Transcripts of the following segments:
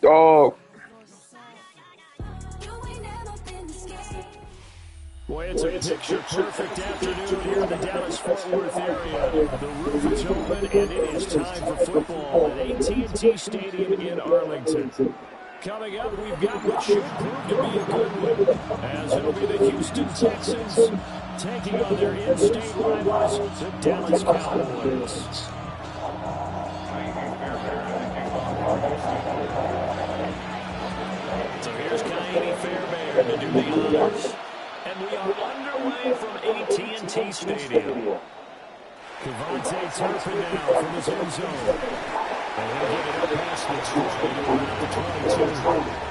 Oh, Boy, it's a picture-perfect afternoon here in the Dallas-Fort Worth area. The roof is open, and it is time for football at AT&T Stadium in Arlington. Coming up, we've got what should prove to be a good one, as it'll be the Houston Texans taking on their in-state rivals, the Dallas Cowboys. So here's Kaimi Fairbairn to do the honors. And we are underway from AT&T Stadium. Devontae Turpin now from his own zone. And he'll get it up past the 20 to around the 22.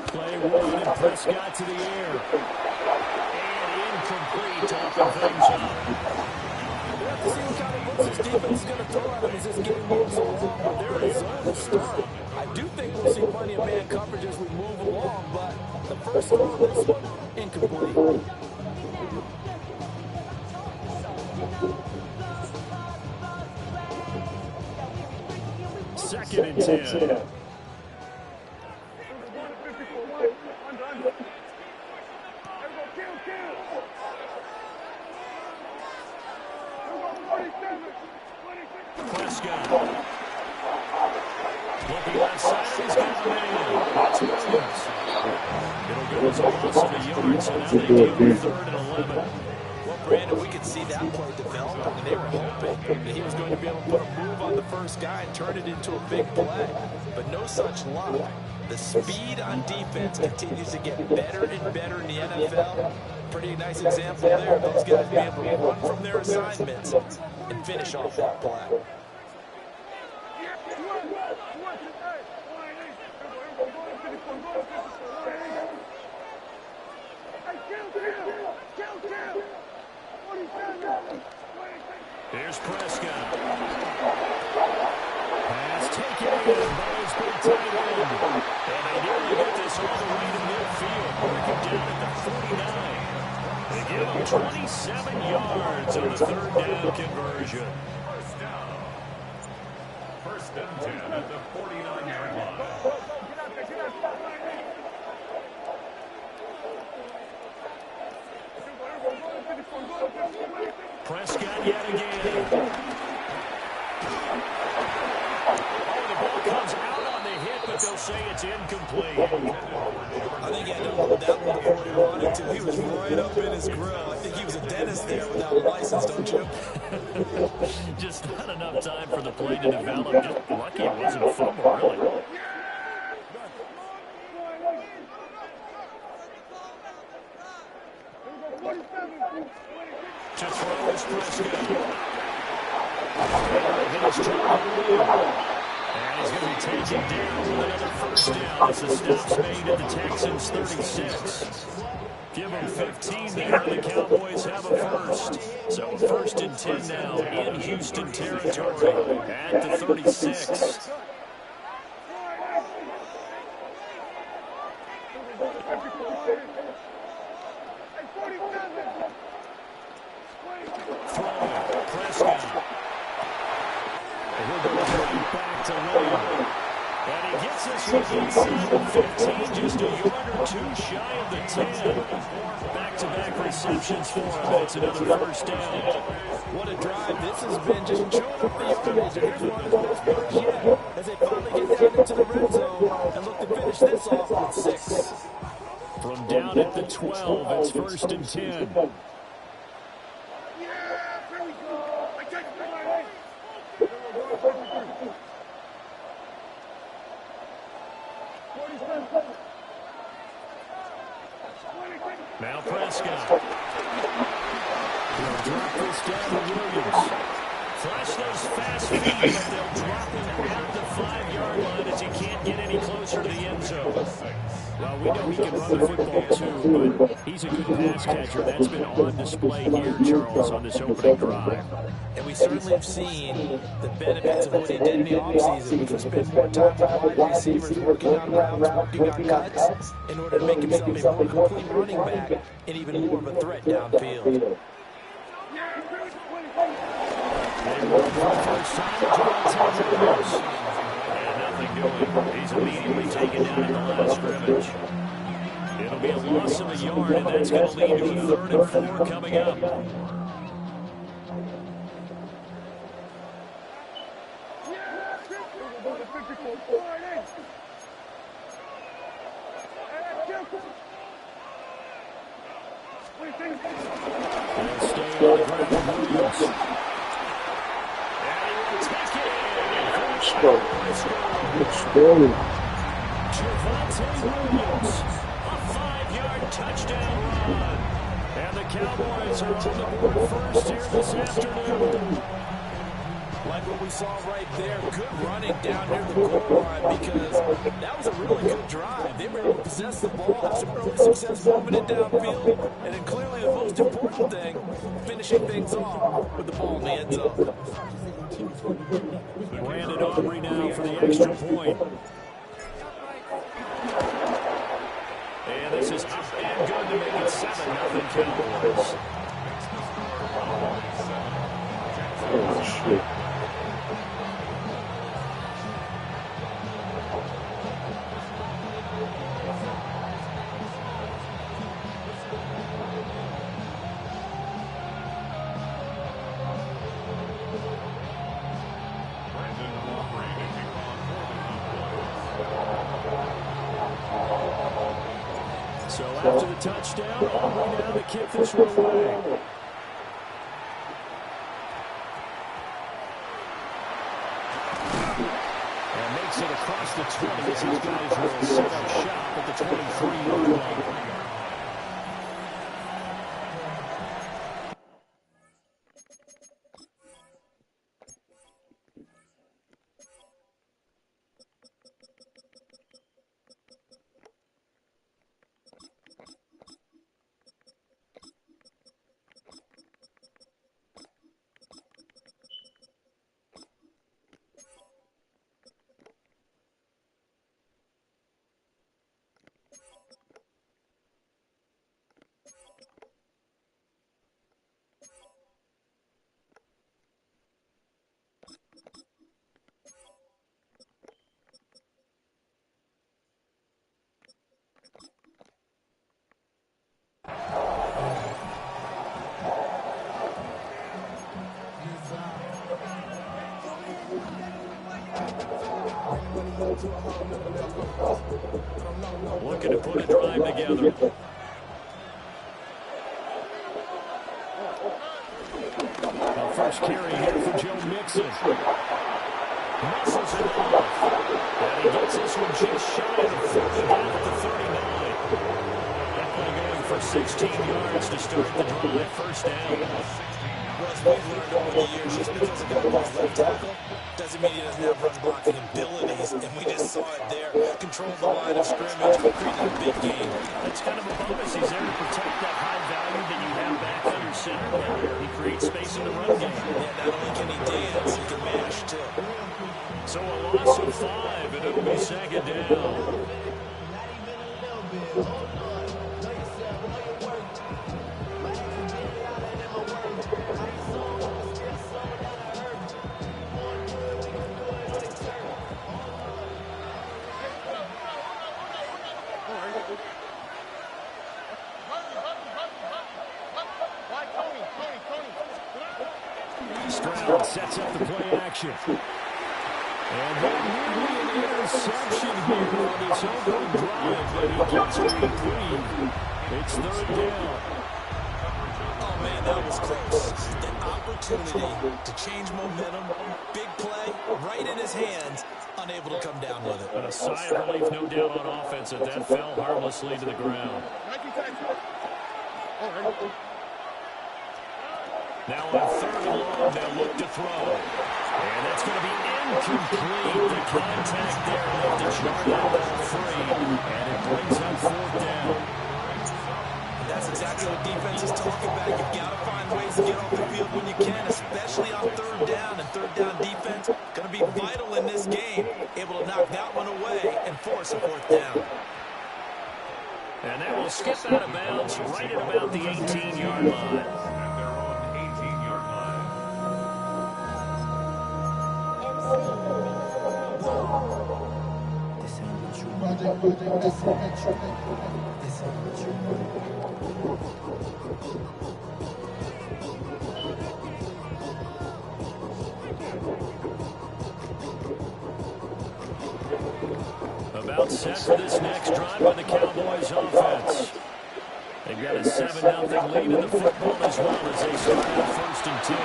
Play one, and Prescott to the air. And incomplete, topping things up. We'll have to see what kind of looks this defense is going to throw at him as this game moves along. But they're in zone to start. I do think we'll see plenty of man coverage as we move along, but the first throw of this one, incomplete. Second and 10. Prescott. Looking left side, he's got the man. It's Williams. It'll go as a loss of a yard, so now they deal with 3rd and 11. Well, Brandon, we could see that play develop, and they were hoping that he was going to be able to put a move on the first guy and turn it into a big play. But no such luck. The speed on defense continues to get better and better in the NFL. Pretty nice example there of those guys being able to run from their assignments and finish off that play. Here's Prescott. Pass taken in by his big tight end. And they nearly get this all the way to midfield. Working down at the 49. They give him 27 yards on the 3rd down conversion. First and 10 at the 49-yard line. Prescott yet again. Oh, the ball comes out on the hit, but they'll say it's incomplete. I think he had to hold that one before he wanted to. He was right up in his grill. I think he was a dentist there without a license, don't you? Just not enough time for the play to develop. Just lucky it wasn't a fumble, really. To throw is Prescott. Hit his target. And he's going to be taken down with another first down as the stop's made at the Texans' 36. Give them 15 there, and the Cowboys have a first. So 1st and 10 now in Houston territory at the 36. Prescott. And he'll go right back to Williams. And he gets this one inside the 15, just a yard or two shy of the 10. Back-to-back receptions for him, and it's another first down. What a drive this has been, just chewing up the yardage. And here's one of the best parts yet, as they finally get down into the red zone and look to finish this off with 6. From down at the 12, it's 1st and 10. Now Prescott. He'll drop this down to Williams. Flash those fast feet, but they'll drop him at the 5-yard line as he can't get any closer to the end zone. Well, we know he can run the football too, but he's a good pass catcher. That's been on display here, Charles, on this opening drive. And we certainly have seen the benefits of what he did in the offseason, which was spend more time with wide receivers, working on routes, working on cuts, in order to make himself a more complete running back and even more of a threat downfield. They roll for the first time to Williams. And nothing doing. He's immediately taken down at the line of scrimmage. It'll be a loss of a yard, and that's going to lead to a 3rd and 4 coming up. They'll stay on the ground with Williams. Exploding. Javonte Williams, a 5-yard touchdown run. And the Cowboys are on the board first here this afternoon. Like what we saw right there, good running down near the goal line, because that was a really good drive. They were able to possess the ball, have some early success moving it downfield, and then clearly the most important thing, finishing things off with the ball in the end zone. Brandon Aubrey now for the extra point. And this is up and good to make it 7-0 Cowboys. Oh, shit. So after the touchdown, Aubrey now to kick this one away. And makes it across the 20 as these guys will set up shop at the 23-yard line. Looking to put a drive together. The first carry here for Joe Mixon. Muscles it off. And he gets this one just shy of the 40 down at the 39. That play going for 16 yards to start the drive. First down. As we've learned over the years, just because a guy plays left tackle doesn't mean he doesn't have run blocking abilities, and we just saw it there. Control the line of scrimmage, creating a big game. That's kind of a bonus. He's there to protect that high value that you have back under center, but he creates space in the run game. Yeah, not only can he dance, he can mash too. So a loss of 5, and it'll be 2nd down. Stroud sets up the play action. And then nearly an interception here on this opening drive, but he gets a reprieve. It's 3rd down. Oh, man, that was close. An opportunity to change momentum. Big play, right in his hands, unable to come down with it. But a sigh of relief, no doubt, on offense, that that fell harmlessly to the ground. Now on 3rd long. They'll look to throw. And that's going to be incomplete. The contact there left to charge that ball free. And it brings up fourth down. That's exactly what defense is talking about. You've got to find ways to get off the field when you can, especially on third down. And third down defense going to be vital in this game. Able to knock that one away and force a fourth down. And that will skip out of bounds right at about the 18-yard line. At their own 18-yard line. About set for this next drive by the Cowboys offense. They've got a 7-0 lead in the football as well as they start out 1st and 10.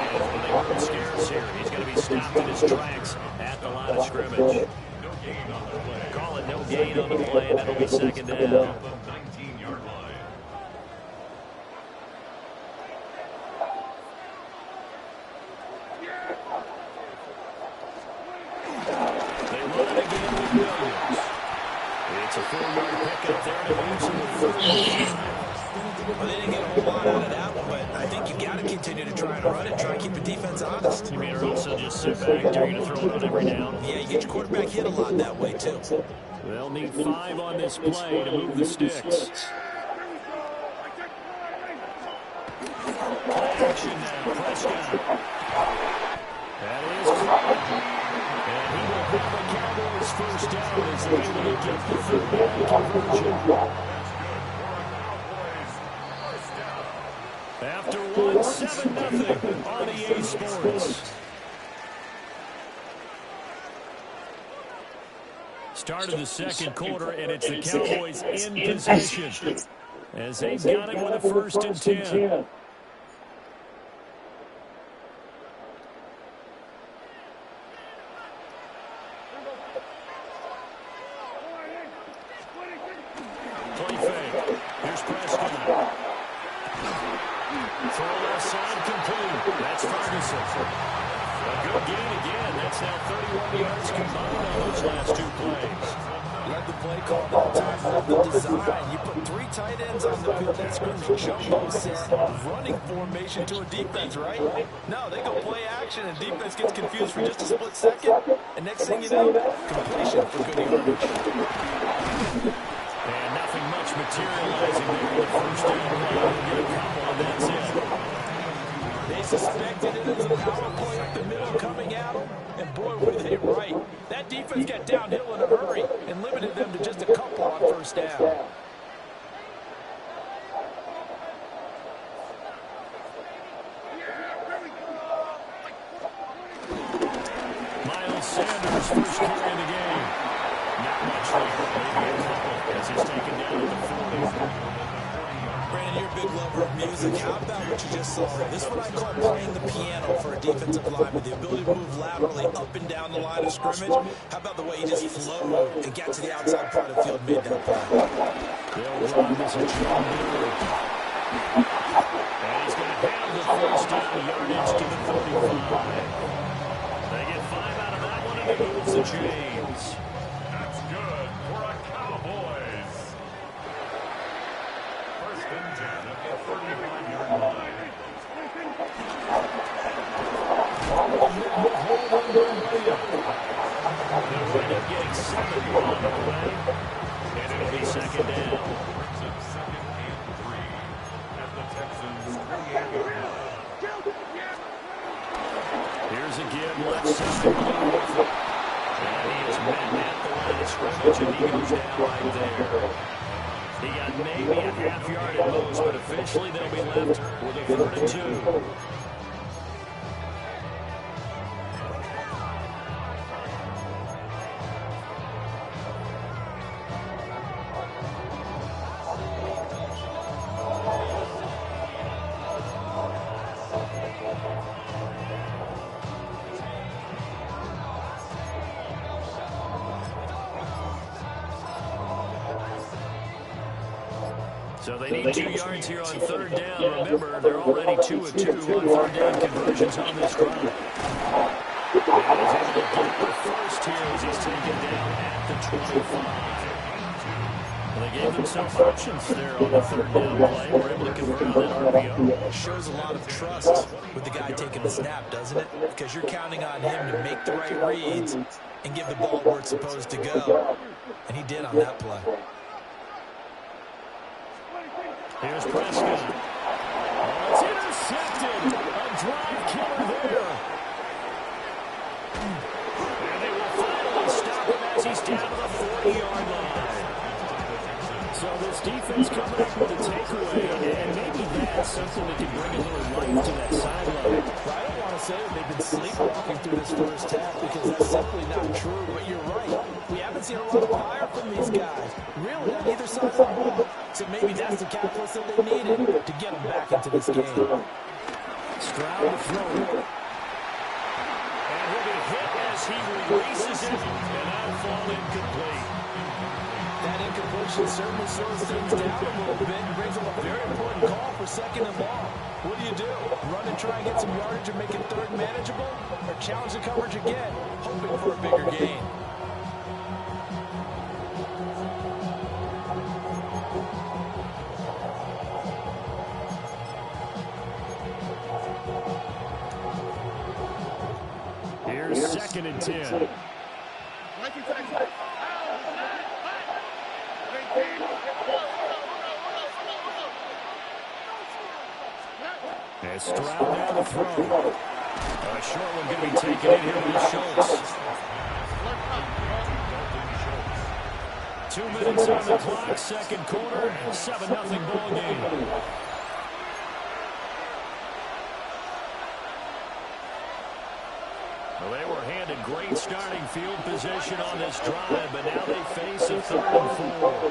And when they were scarce here, he's going to be stopped in his tracks at the line of scrimmage. No gain on the play. Call it no gain on the play, and that'll be 2nd down. At the 19-yard line. They run it again with Williams. It's a 4-yard pickup there to lose him with 45. Well, they didn't get a whole lot out of that one, but I think you got to continue to try and run it, try and keep the defense honest. You mean, or also just sit back, you're going to throw it on every down? Yeah, you get your quarterback hit a lot that way, too. They'll need 5 on this play to move the sticks. Play action now, Prescott. That is caught. And he will have the Cowboys first down as they're able to get the third down conversion. After one, 7-0 on EA Sports. Start of the second quarter, and it's the Cowboys in possession as they've got it with a 1st and 10. Play fake. Here's Prescott. Throw left side complete. That's Ferguson. A good gain again. That's now 31 yards combined on those last 2 plays. Love the play call that time. Love the design. You put 3 tight ends on the field. That scrimmage jumbo set running formation to a defense, right? No, they go play action, and defense gets confused for just a split second. And next thing you know, completion for good yardage. And nothing much materializing there in the first down play. We'll get a couple, and that's it. They suspected it as a power play up the middle coming at them, and boy, were they right. That defense got downhill in a hurry and limited them to just a couple on first down. Miles Sanders, first carry of the game. Not much there, maybe a couple as he's taken down at the 40. Brandon, you're a big lover of music. How about what you just saw? This is what I call playing the piano for a defensive lineman. The ability to move laterally up and down the line of scrimmage. How about the way he just flowed and got to the outside part of the field, made that play? They'll run this a John Blue. And he's going to have the first down yardage to the 45. They get 5 out of that one, and it moves the chains. That's good for a Cowboys. 1st and 10 at the 35-yard line. They'll wind up getting 7 on the play, and it'll be 2nd down. Brings up 2nd and 3 at the Texans' 38-yard line. Here's a give left side blue with it. And he is met at the line of scrimmage, and he goes down right there. He got maybe a half yard at most, but officially they'll be left with a 3rd and 2. So they need 2 yards here on third down. Remember, they're already 2 of 2 on third down conversions on this drive. And he's able to get the first here as he's taken down at the 25. Well, they gave themselves options there on the third down play. We're able to convert on that RPO. Shows a lot of trust with the guy taking the snap, doesn't it? Because you're counting on him to make the right reads and give the ball where it's supposed to go. And he did on that play. Here's Prescott. Oh, it's intercepted. A drive killer there. And they will finally stop him as he's down to the 40-yard line. So this defense coming up with a takeaway, and maybe that's something that can bring a little life to that sideline. Well, I don't want to say that they've been sleepwalking through this first half because that's simply not true, but you're right. We haven't seen a lot of fire from these guys, really, on either side of the ball. So maybe that's the catalyst that they needed to get them back into this game. Stroud to throw. And he'll be hit as he releases it, and that'll fall incomplete. That incompletion certainly slows things down a little bit and brings up a very important call for second and long. What do? Run and try and get some yardage and make it third manageable? Or challenge the coverage again, hoping for a bigger gain? Here's second and 10. And Stroud down the throw. A short one going to be taken in here with Schultz. 2 minutes on the clock, second quarter, 7-0 ball game. Well, they were handed great starting field position on this drive, but now they face a 3rd and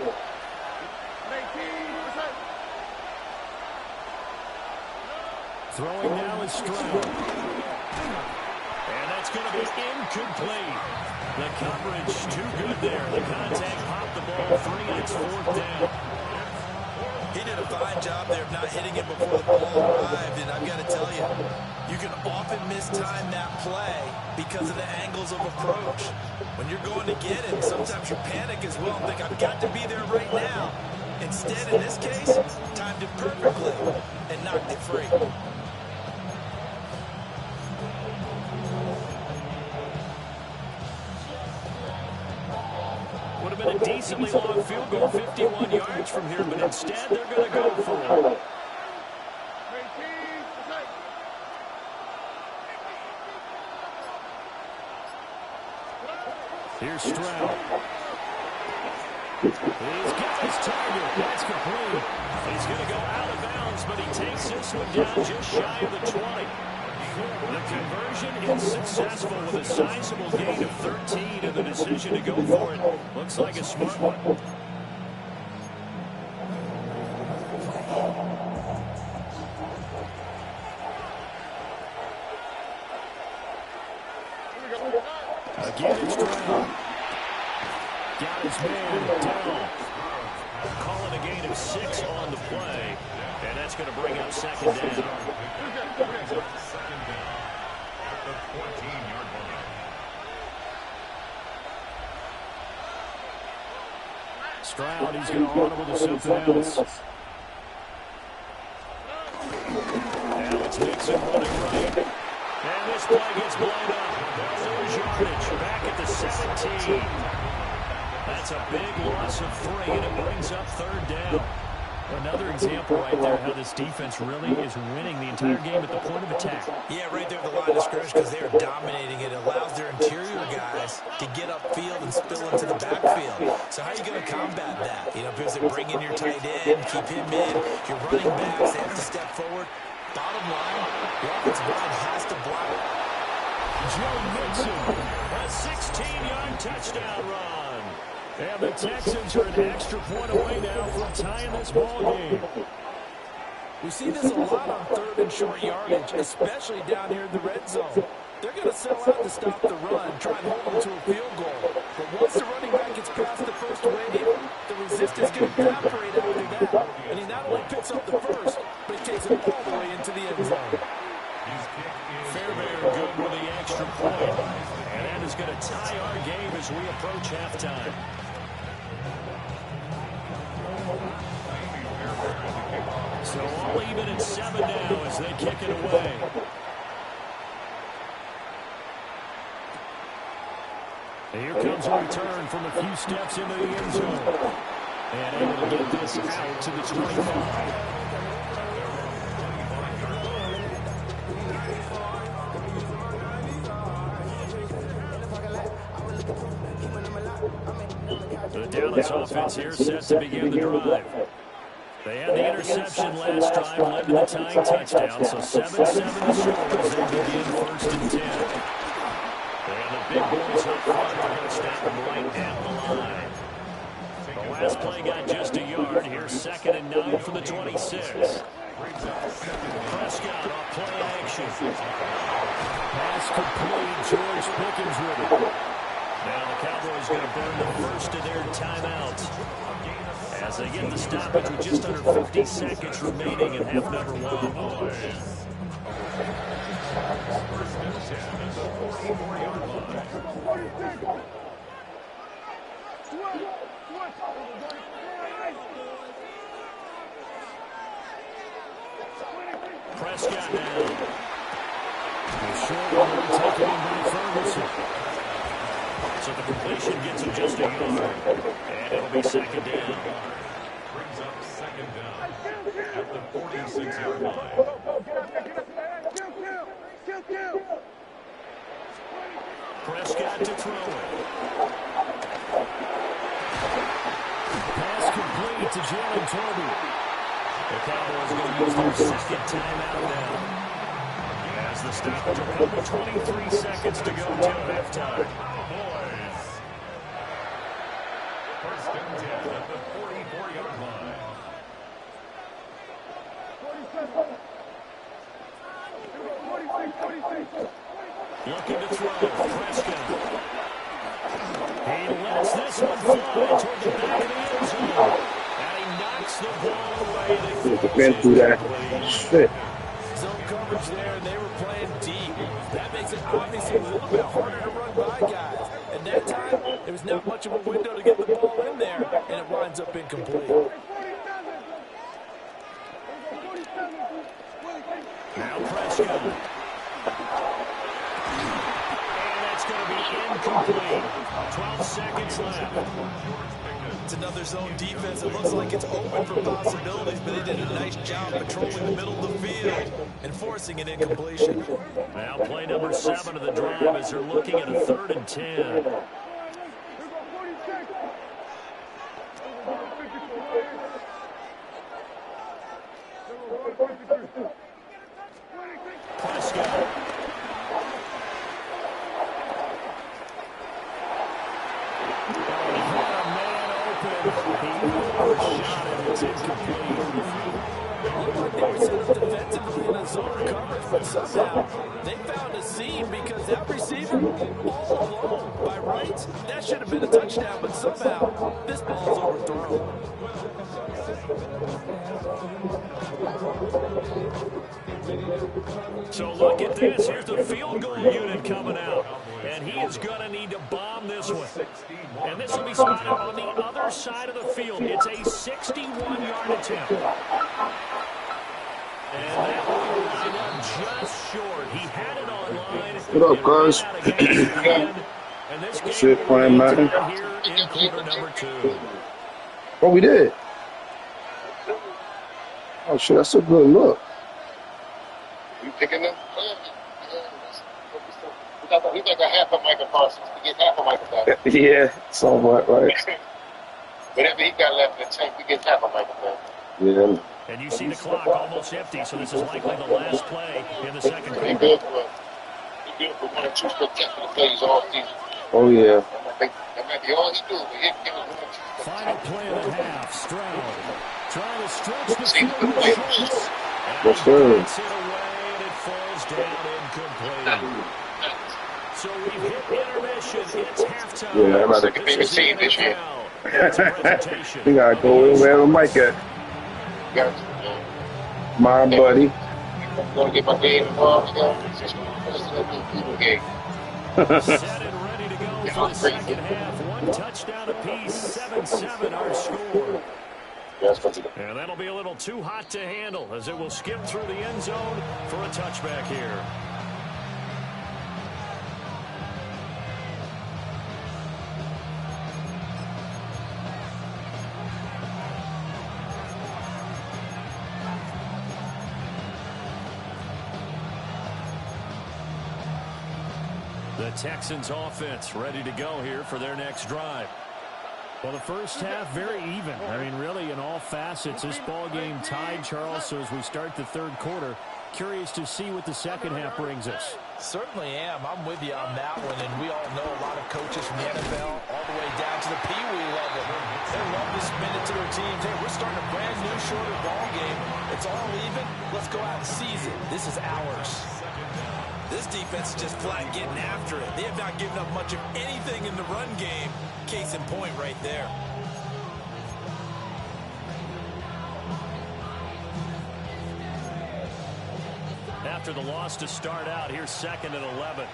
4. Throwing now is Stroud. And that's going to be incomplete. The coverage too good there. The contact popped the ball free, and it's 4th down. He did a fine job there of not hitting it before the ball arrived, and I've got to tell you, you can often mistime that play because of the angles of approach. When you're going to get it, sometimes you panic as well and think, I've got to be there right now. Instead, in this case, timed it perfectly and knocked it free. Would have been a decently long field goal, 51 yards from here, but instead they're going to go for it. Here's Stroud. He's got his target. That's complete. He's going to go out of bounds, but he takes this one down just shy of the 20. The conversion is successful with a sizable gain of 13, and the decision to go for it looks like a smart one. Again, it's Stroud. Got his man down. Calling a gain of 6 on the play, and that's going to bring up 2nd down. Stroud, he's going to audible to something else. Now it's Mixon running right. And this play gets blown up. They'll lose yardage back at the 17. That's a big loss of 3, and it brings up 3rd down. Another example right there how this defense really is winning the entire game at the point of attack. Yeah, right there at the line of scrimmage because they are dominating it. It allows their interior guys to get upfield and spill into the backfield. So how are you going to combat that? You know, because they bring in your tight end, keep him in. Your running backs, they have to step forward. Bottom line, the offensive line has to block. Joe Mixon, a 16-yard touchdown run. And the Texans are an extra point away now from tying this ball game. We see this a lot on 3rd and short yardage, especially down here in the red zone. They're going to sell out to stop the run, try and hold them to a field goal. But once the running back gets past the first wave, the resistance can evaporate after that. And in as we approach halftime. So all even at 7 now as they kick it away. Here comes a return from a few steps into the end zone. And able to get this out to the 25. The Dallas offense here set to begin the drive. They had the interception last drive, led to the tying touchdown, so 7-7 the score as they begin 1st and 10. And the big boys up front are going to snap them right at the line. The last play got just a yard. Here's 2nd and 9 for the 26. Prescott off play action. Pass complete. George Pickens with it. Now the Cowboys going to burn the first of their timeouts as they get the stoppage with just under 50 seconds remaining in half number 1. Prescott now. The short one taken in by Ferguson. So the completion gets him just a yard. And it'll be 2nd down. Brings up 2nd down at the 46-yard line. Prescott to throw it. Pass complete to Jalen Toby. The Cowboys are going to use their 2nd timeout now. As the stoppage will come with 23 seconds to go till halftime. Cowboys. 1st and 10 at the 44-yard line. Looking to throw. Prescott. He lets this one fly toward the back of the end zone. And he knocks the ball away. They've been through that. Shit. Zone coverage there, and they were playing deep. That makes it obviously a little bit harder to run by guys. At that time, there was not much of a window to get the ball in there, and it winds up incomplete. Now Prescott. And that's going to be incomplete. 12 seconds left. It's another zone defense. It looks like it's open for possibilities, but they did a nice job patrolling the middle of the field and forcing an incompletion. Now play number 7 of the drive as they're looking at a 3rd and 10. Prescott. It's incomplete. Looked like they were set up defensively in a zone coverage, but somehow they found a seam because that receiver all alone by rights, that should have been a touchdown, but somehow this ball's overthrown. So look at this. Here's the field goal unit coming out. And he is going to need to bomb this one. And this will be spotted on the other side of the field. It's a 61-yard attempt. And that will line up just short. He had it online. What up, guys? And this game Shit, playing Madden. here in quarter number 2. Oh, we did. Oh, shit, that's a good look. You picking them? We got half of Michael Parsons. We get half of Michael Parsons. Yeah, somewhat, right. Whatever he got left in the tank, we get half of Michael Parsons. Yeah. And you see the clock almost empty, so this is likely the last play in the second He quarter. good for 1 or 2 spectacular plays all season. Oh, yeah. That might be all he do, but he'll give us 1 or 2 Final play of the half. Stroud trying to stretch the See, field with Schultz. Yes, sir. Gets it away, and it falls down incomplete. So we've hit intermission. It's halftime. Yeah, I'm about to pick a team this year. We gotta go in wherever Mike at. My buddy. I'm going to get my game involved. Set and ready to go for the second half. One touchdown apiece, 7-7 our score. And that'll be a little too hot to handle as it will skip through the end zone for a touchback here. The Texans offense ready to go here for their next drive. Well, the first half very even. I mean, really in all facets. This ball game tied, Charles. So as we start the third quarter, curious to see what the second half brings us. Certainly am. I'm with you on that one. And we all know a lot of coaches from the NFL all the way down to the Pee Wee level. They love to spin it to their teams. Hey, we're starting a brand new shorter ball game. It's all even. Let's go out and seize it. This is ours. This defense is just flat getting after it. They have not given up much of anything in the run game. Case in point right there. After the loss to start out, here's 2nd and 11.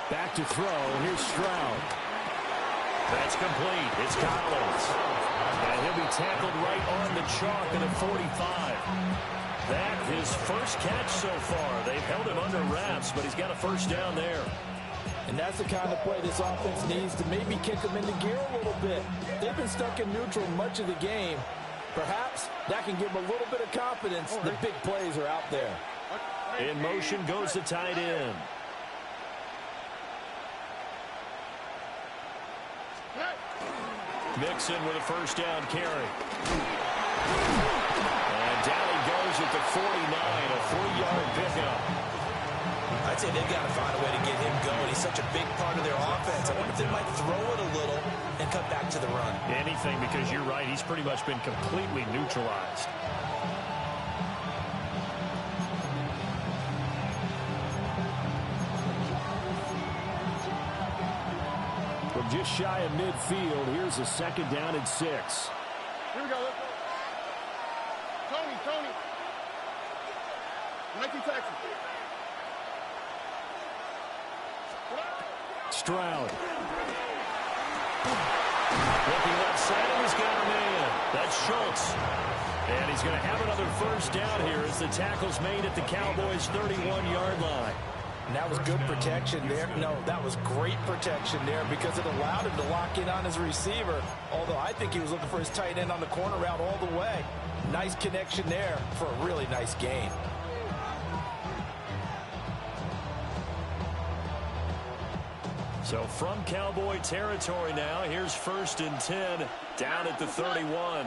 Back to throw. Here's Stroud. That's complete. It's Collins. And he'll be tackled right on the chalk at a 45. That his first catch so far. They've held him under wraps, but he's got a first down there. And that's the kind of play this offense needs to maybe kick them into gear a little bit. They've been stuck in neutral much of the game. Perhaps that can give them a little bit of confidence. The big plays are out there. In motion goes the tight end. Mixon with a first down carry. And down he goes at the 49, a 3-yard pickup. I'd say they've got to find a way to get him going. He's such a big part of their offense. I wonder if they might throw it a little and cut back to the run. Anything, because you're right. He's pretty much been completely neutralized. From just shy of midfield, here's a 2nd down and 6. Here we go. Let's go. Tony. Mikey Texas. Stroud. Looking left side, and he's got a man. That's Schultz. And he's going to have another first down here as the tackle's made at the Cowboys' 31-yard line. And that was good protection there. No, that was great protection there because it allowed him to lock in on his receiver. Although I think he was looking for his tight end on the corner route all the way. Nice connection there for a really nice gain. So from Cowboy territory now, here's 1st and 10 down at the 31.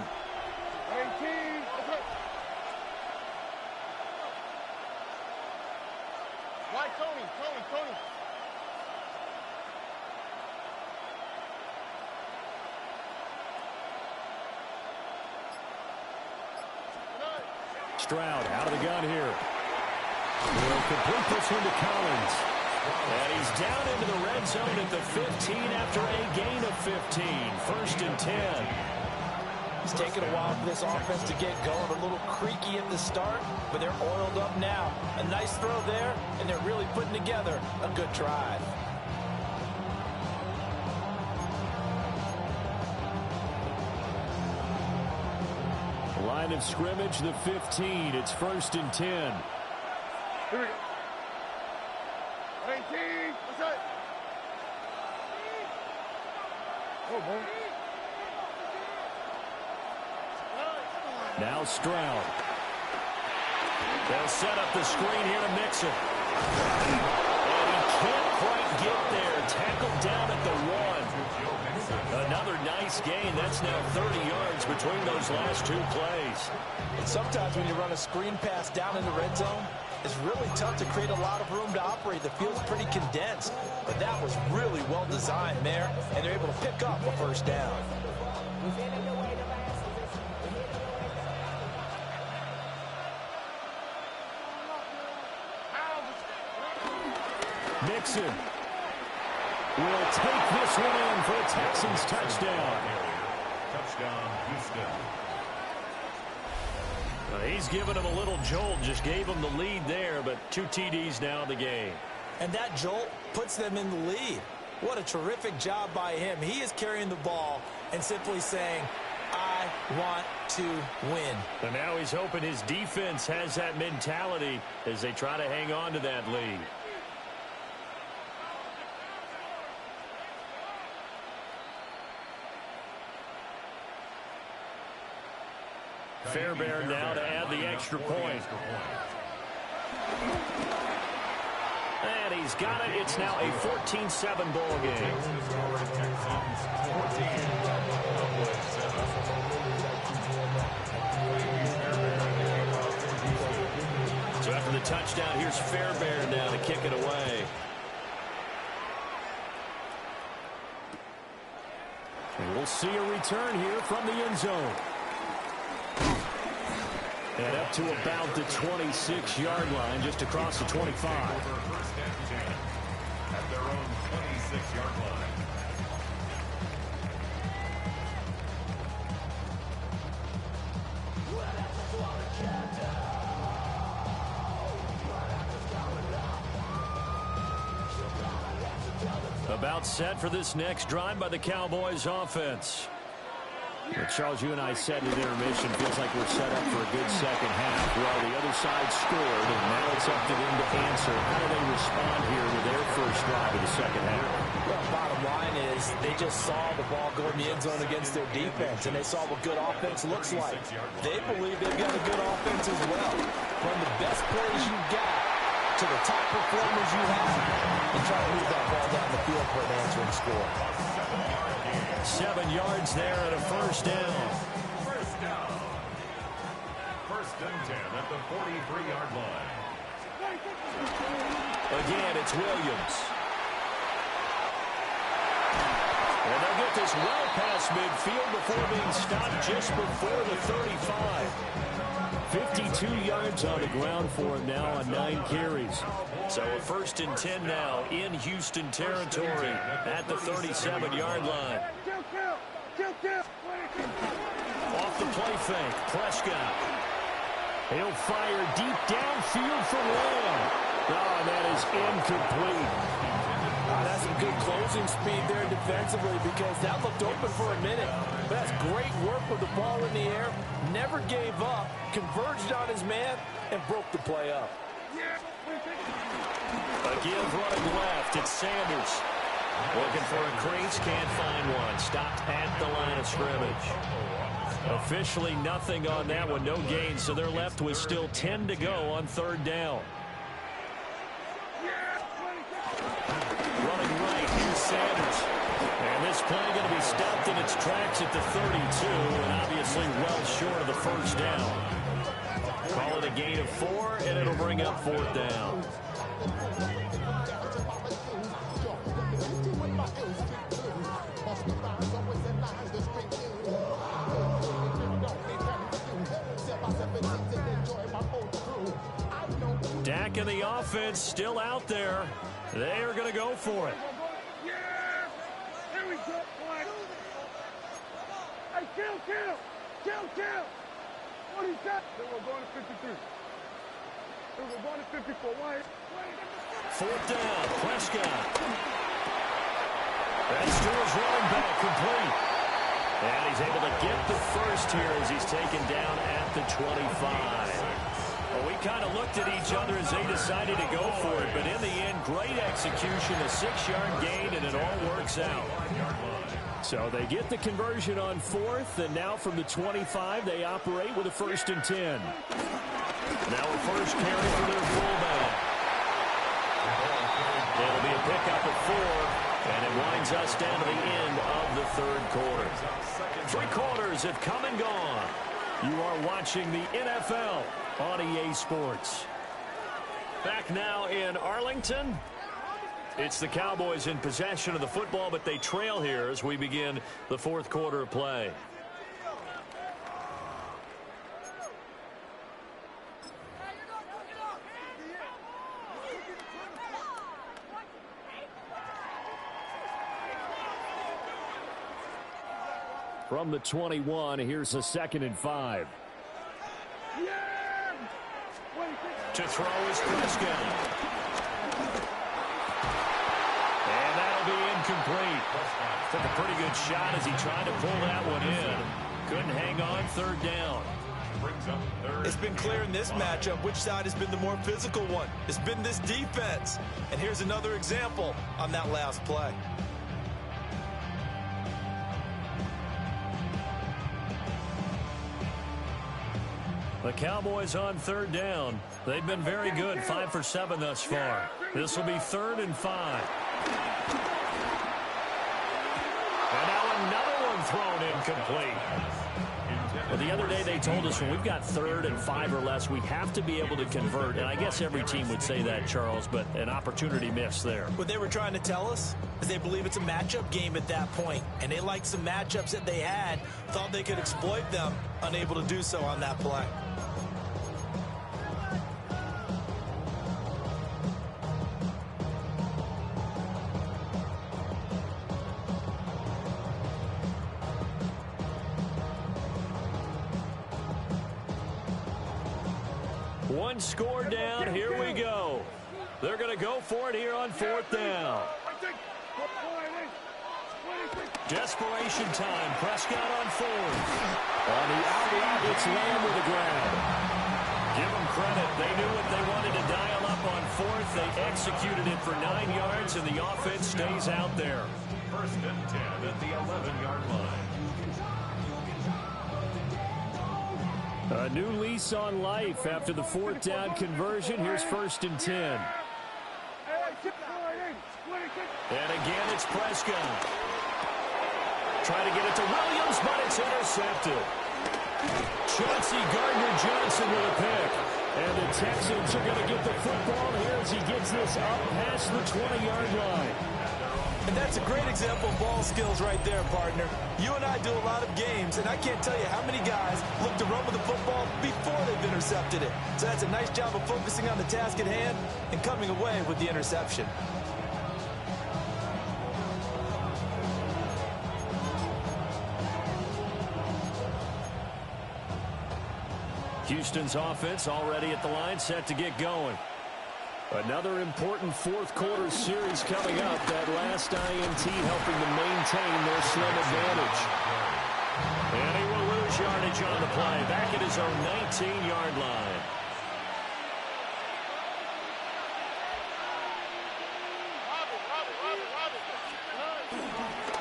Tony. Stroud out of the gun here. Will complete this one to Collins. And he's down into the red zone at the 15 after a gain of 15. 1st and 10. It's taken a while for this offense to get going. A little creaky at the start, but they're oiled up now. A nice throw there, and they're really putting together a good drive. Line of scrimmage, the 15. It's 1st and 10. Here we go. 18. What's that? Oh, boy. Now Stroud. They'll set up the screen here to Mixon. And he can't quite get there. Tackled down at the 1. Another nice gain. That's now 30 yards between those last 2 plays. And sometimes when you run a screen pass down in the red zone, it's really tough to create a lot of room to operate. The field's pretty condensed. But that was really well designed there, and they're able to pick up a first down. Mixon will take this one in for a Texans touchdown. Touchdown, Houston. He's given him a little jolt, just gave him the lead there, but 2 TDs now in the game. And that jolt puts them in the lead. What a terrific job by him. He is carrying the ball and simply saying, I want to win. And now he's hoping his defense has that mentality as they try to hang on to that lead. Fairbairn now to add the extra point. And he's got it. It's now a 14-7 ball game. So after the touchdown, here's Fairbairn now to kick it away. And we'll see a return here from the end zone. And up to about the 26-yard line, just across the 25. First and 10 at their own 26-yard line. About set for this next drive by the Cowboys offense. Well, Charles, you and I said in intermission, feels like we're set up for a good second half. Well, the other side scored, and now it's up to them to answer. How do they respond here with their first drive of the second half? Well, bottom line is they just saw the ball go in the end zone against their defense, and they saw what good offense looks like. They believe they've got a good offense as well. From the best players you've got to the top performers you have, and try to move that ball down the field for an answering score. 7 yards there and a first down. First down. First and 10 at the 43-yard line. Again, it's Williams. And they'll get this well past midfield before being stopped just before the 35. 52 yards on the ground for him now on 9 carries. So a first and 10 now in Houston territory at the 37-yard line. Off the play fake, Prescott. He'll fire deep downfield for Lamb. Oh, that is incomplete. That's some good closing speed there defensively because that looked open for a minute. But that's great work with the ball in the air. Never gave up, converged on his man, and broke the play up. Again, running left, it's Sanders. Looking for a crease, can't find one. Stopped at the line of scrimmage. Officially nothing on that one, no gain, so they're left with still 10 to go on third down. Running right, here's Sanders. And this play going to be stopped in its tracks at the 32, and obviously well short of the first down. Call it a gain of 4, and it'll bring up fourth down. Dak and the offense still out there. They are going to go for it. Yeah! Here we go, boy. Hey, kill! What is that? They were going to 53. They were going to 54. Why? Fourth down, Prescott. That's to his running back, complete. And he's able to get the first here as he's taken down at the 25. Well, we kind of looked at each other as they decided to go for it, but in the end, great execution, a 6-yard gain, and it all works out. So they get the conversion on fourth, and now from the 25, they operate with a first and 10. Now a first carry for their fullback. It'll be a pickup of 4, and it winds us down to the end of the third quarter. 3 quarters have come and gone. You are watching the NFL on EA Sports. Back now in Arlington. It's the Cowboys in possession of the football, but they trail here as we begin the fourth quarter of play. From the 21, here's a 2nd and 5. To throw is Prescott. And that'll be incomplete. Took a pretty good shot as he tried to pull that one in. Couldn't hang on, third down. It's been clear in this matchup which side has been the more physical one. It's been this defense. And here's another example on that last play. The Cowboys on third down. They've been very good, 5 for 7 thus far. This will be 3rd and 5. And now another one thrown incomplete. Well, the other day they told us when we've got 3rd and 5 or less, we have to be able to convert. And I guess every team would say that, Charles, but an opportunity missed there. What they were trying to tell us is they believe it's a matchup game at that point. And they liked some matchups that they had, thought they could exploit them, unable to do so on that play. One score down, here we go. They're going to go for it here on 4th down. Desperation time, Prescott on 4th. On the out, it's Lamb with the grab. Give them credit, they knew what they wanted to dial up on 4th. They executed it for 9 yards, and the offense stays out there. 1st and 10 at the 11-yard line. A new lease on life after the 4th down conversion. Here's 1st and 10. And again, it's Prescott. Trying to get it to Williams, but it's intercepted. Chauncey Gardner-Johnson with a pick. And the Texans are going to get the football here as he gets this up past the 20-yard line. And that's a great example of ball skills right there, partner. You and I do a lot of games, and I can't tell you how many guys look to run with the football before they've intercepted it. So that's a nice job of focusing on the task at hand and coming away with the interception. Houston's offense already at the line, set to get going. Another important 4th quarter series coming up. That last INT helping to maintain their slim advantage. And he will lose yardage on the play. Back at his own 19-yard line.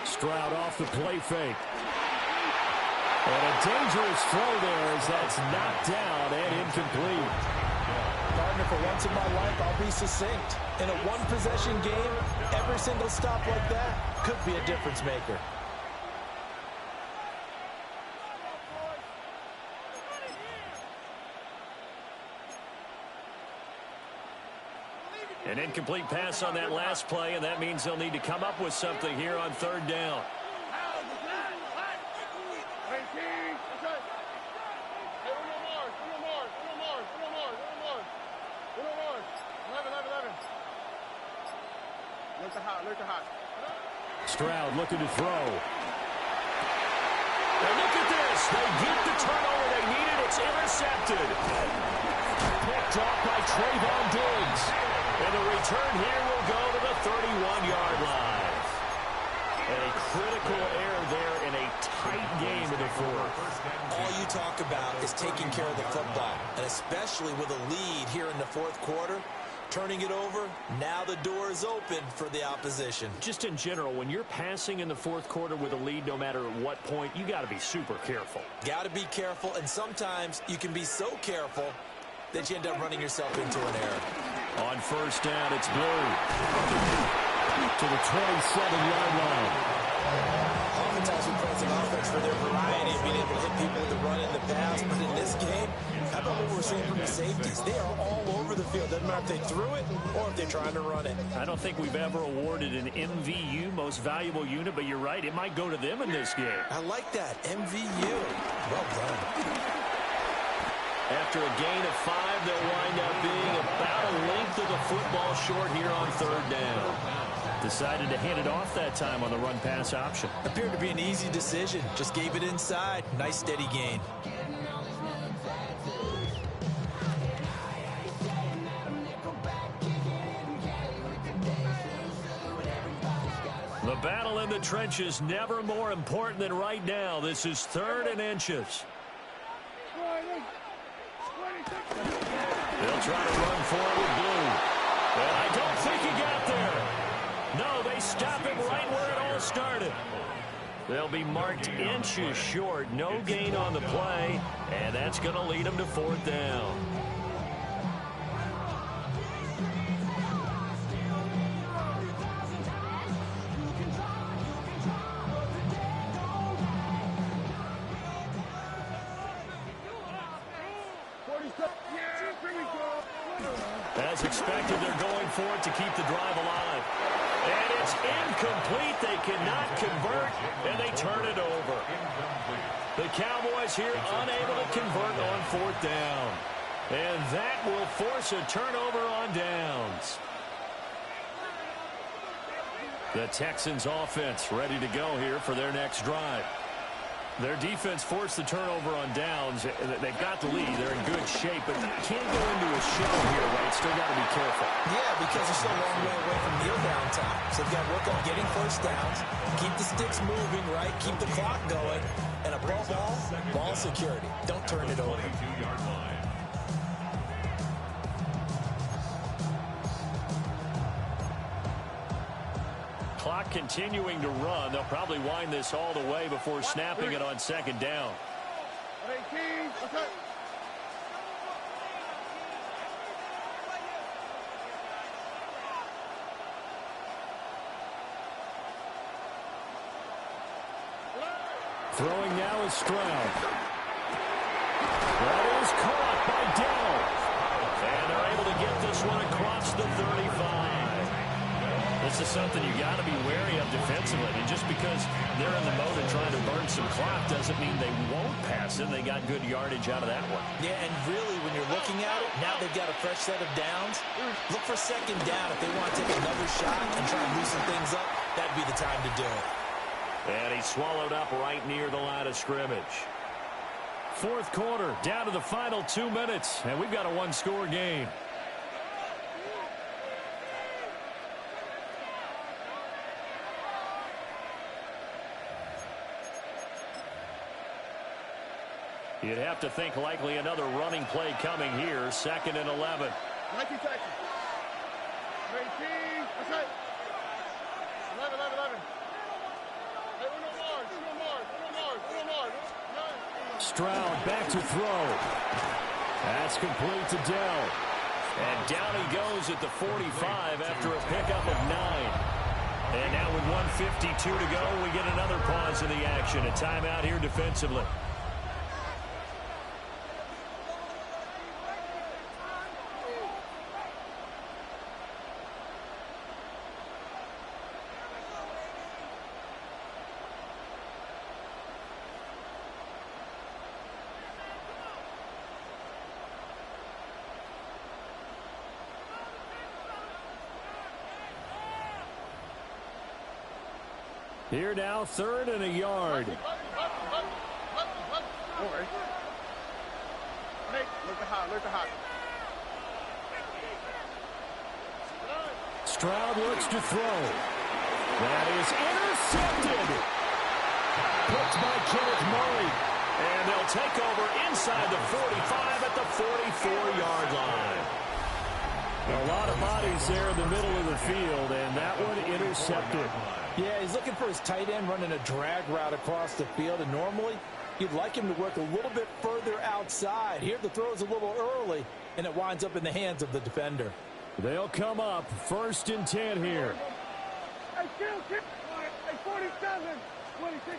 Stroud off the play fake. And a dangerous throw there as that's knocked down and incomplete. Partner, for once in my life, I'll be succinct. In a one-possession game, every single stop like that could be a difference maker. An incomplete pass on that last play, and that means they'll need to come up with something here on 3rd down. Stroud looking to throw. And look at this. They get the turnover they needed. It's intercepted. Picked off by Trayvon Diggs. And the return here will go to the 31-yard line. And a critical error there in a tight game in the 4th. All you talk about is taking care of the football, and especially with a lead here in the 4th quarter. Turning it over, now the door is open for the opposition. Just in general, when you're passing in the 4th quarter with a lead, no matter at what point, you got to be super careful. Got to be careful, and sometimes you can be so careful that you end up running yourself into an error. On 1st down, it's Blue to the 27-yard line. Oftentimes we praise an offense for their variety of being able to hit people with the run in the pass, but in this game, how about what we're seeing from the safeties? They are all over the field. Doesn't matter if they threw it or if they're trying to run it. I don't think we've ever awarded an MVU, most valuable unit, but you're right, it might go to them in this game. I like that, MVU. Well done. After a gain of 5, they'll wind up being about a length of the football short here on 3rd down. Decided to hand it off that time on the run-pass option. Appeared to be an easy decision. Just gave it inside. Nice steady gain. The battle in the trenches never more important than right now. This is 3rd and inches. They'll try to run for it with blue. And I don't think he got there. No, they stop him right where it all started. They'll be marked inches short. No gain on the play, and that's going to lead them to 4th down. As expected, they're going for it to keep the drive alive. And it's incomplete. They cannot convert, and they turn it over. The Cowboys here unable to convert on 4th down. And that will force a turnover on downs. The Texans offense ready to go here for their next drive. Their defense forced the turnover on downs. They've got the lead. They're in good shape, but can't go into a show here, right? Still got to be careful. Yeah, because they're still a long way away from kneel down time. So they've got to work on getting first downs, keep the sticks moving, right? Keep the clock going. And above all, ball security. Don't turn it over. Clock continuing to run. They'll probably wind this all the way before snapping it on 2nd down. Throwing now is Stroud. That is caught by Dawg. And they're able to get this one across the 35. This is something you got to be wary of defensively. And just because they're in the mode of trying to burn some clock doesn't mean they won't pass it. They got good yardage out of that one. Yeah, and really, when you're looking at it, now they've got a fresh set of downs. Look for 2nd down if they want to take another shot and try and loosen things up. That'd be the time to do it. And he's swallowed up right near the line of scrimmage. 4th quarter, down to the final 2 minutes, and we've got a one-score game. You'd have to think likely another running play coming here. 2nd and 11. 19 seconds. 18. That's right. 11, 11, 11. Hey, Uno Mars. Stroud back to throw. That's complete to Dell. And down he goes at the 45 after a pickup of 9. And now with 1:52 to go, we get another pause in the action. A timeout here defensively. Here now, 3rd and a yard. Look hot. Stroud looks to throw. That is intercepted. Picked by Kenneth Murray. And they'll take over inside the 45 at the 44-yard line. A lot of bodies there in the middle of the field, and that one intercepted. Yeah, he's looking for his tight end running a drag route across the field, and normally you'd like him to work a little bit further outside. Here the throw is a little early, and it winds up in the hands of the defender. They'll come up 1st and 10 here. Hey, 47, 26.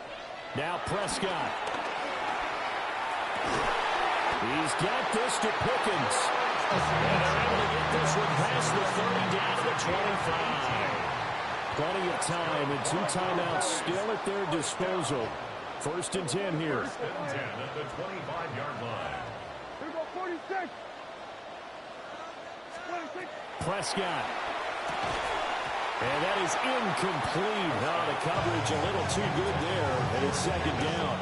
Now Prescott. He's got this to Pickens. And they're able to get this one past the 30 down to the 25. Plenty of time and 2 timeouts still at their disposal. 1st and 10 here. 1st and 10 at the 25-yard line. Here we go, 46. 26. Prescott. And that is incomplete. The coverage a little too good there, and it's 2nd down.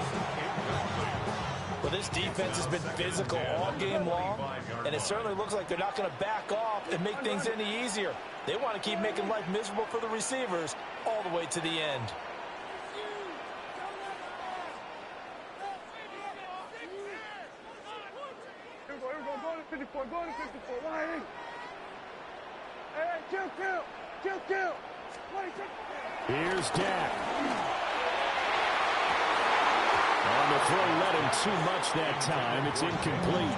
But this defense has been physical all game long, and it certainly looks like they're not going to back off and make things any easier. They want to keep making life miserable for the receivers all the way to the end. Here we go. Go to 54. Go to 54. Why? Hey, kill. Here's Dak. On the throw, let him too much that time. It's incomplete.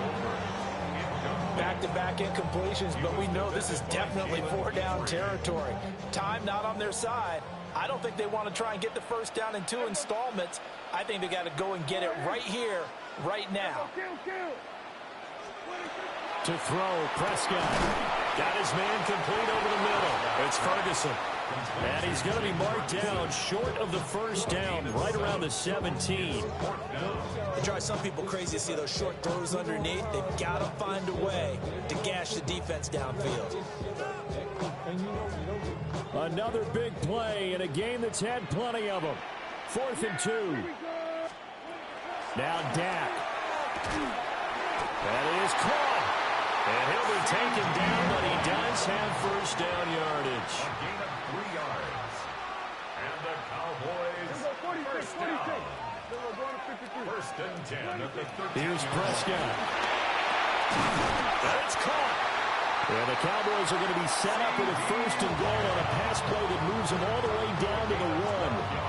Back-to-back incompletions, but we know this is definitely four-down territory. Time not on their side. I don't think they want to try and get the first down in 2 installments. I think they got to go and get it right here, right now. To throw, Prescott. Got his man complete over the middle. It's Ferguson. And he's going to be marked down short of the first down, right around the 17. It drives some people crazy to see those short throws underneath. They've got to find a way to gash the defense downfield. Another big play in a game that's had plenty of them. 4th and 2. Now Dak. That is caught. And he'll be taken down, but he does have first down yardage. A gain of 3 yards. And the Cowboys first down. First and 10 at the 13. Here's Prescott. That's caught. And the Cowboys are going to be set up with a first and goal on a pass play that moves them all the way down to the 1.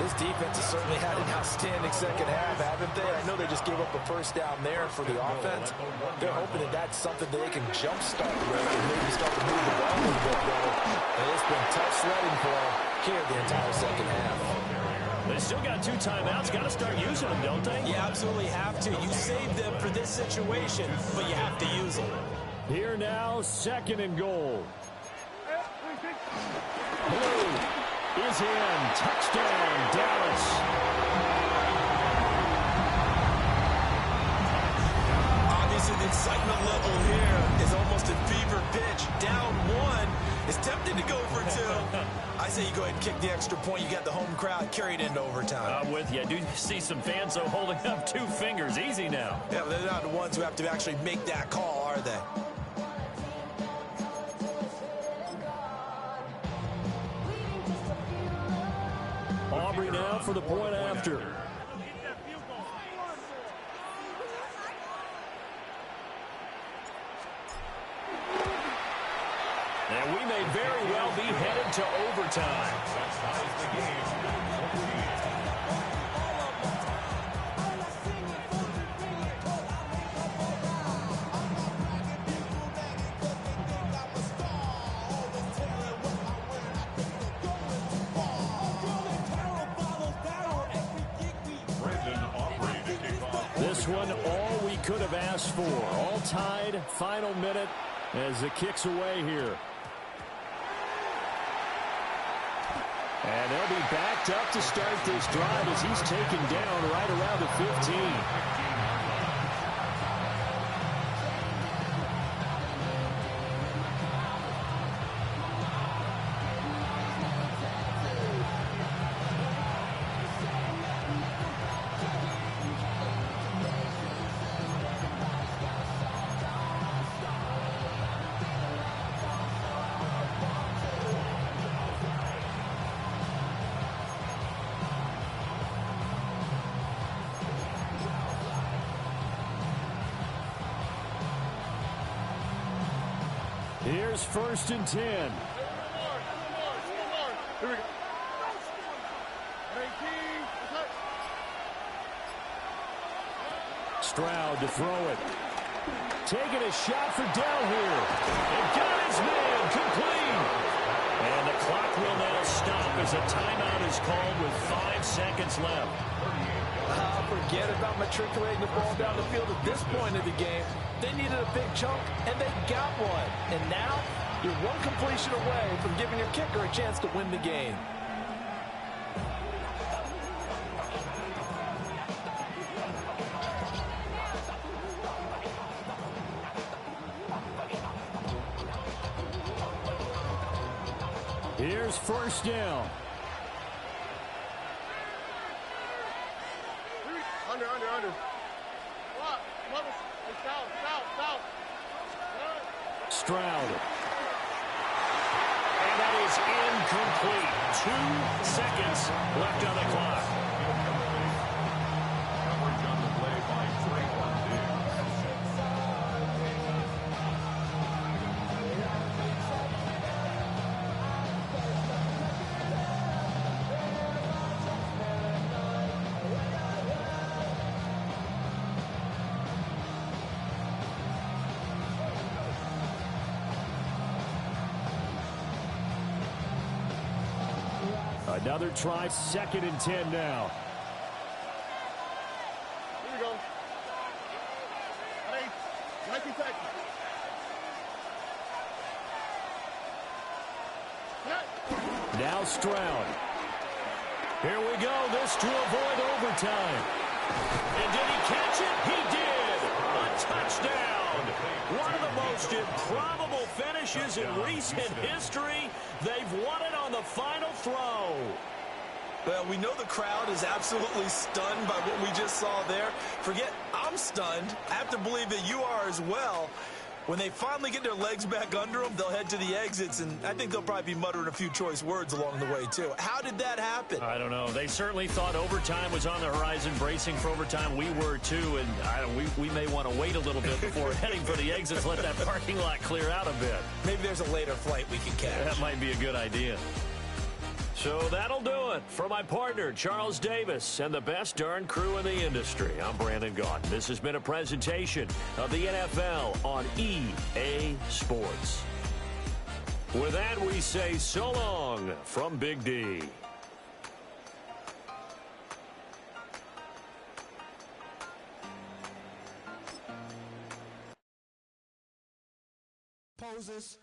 This defense has certainly had an outstanding second half, haven't they? I know they just gave up a first down there for the offense. They're hoping that that's something that they can jumpstart with and maybe start to move the ball a little bit better. And it's been tough sledding for them here the entire second half. They still got 2 timeouts. Got to start using them, don't they? You absolutely have to. You save them for this situation, but you have to use them. Here now, 2nd and goal. Blue is in. Touchdown, Dallas. Obviously, the excitement level here is almost at fever pitch. Down 1. It's tempting to go for 2. I say you go ahead and kick the extra point. You got the home crowd carried into overtime. I'm with you. I do see some fans, though, holding up 2 fingers. Easy now. Yeah, but they're not the ones who have to actually make that call, are they? Aubrey now for the point after. And we may very well be headed to overtime. This one, all we could have asked for. All tied, final minute as it kicks away here. And they'll be backed up to start this drive as he's taken down right around the 15. Here's 1st and 10. Here we go. 18. Stroud to throw it. Taking a shot for Dell here. And got his man complete. And the clock will now stop as a timeout is called with 5 seconds left. Forget about matriculating the ball down the field at this point of the game. They needed a big chunk, and they got one. And now, you're one completion away from giving your kicker a chance to win the game. Here's 1st down. Under. Stroud. And that is incomplete. 2 seconds left on the clock. Coverage on the play by Trayvon Diggs. Another try, 2nd and 10 now. Here we go. Hey, 19 seconds. Now Stroud. Here we go. This to avoid overtime. And did he catch it? He did. A touchdown. One of the most improbable finishes in recent history. They've won it on the final throw. Well, we know the crowd is absolutely stunned by what we just saw there. Forget I'm stunned. I have to believe that you are as well. When they finally get their legs back under them, they'll head to the exits, and I think they'll probably be muttering a few choice words along the way, too. How did that happen? I don't know. They certainly thought overtime was on the horizon, bracing for overtime. We were, too, and we may want to wait a little bit before heading for the exits, let that parking lot clear out a bit. Maybe there's a later flight we can catch. That might be a good idea. So that'll do it for my partner, Charles Davis, and the best darn crew in the industry. I'm Brandon Gaudin. This has been a presentation of the NFL on EA Sports. With that, we say so long from Big D. Poses.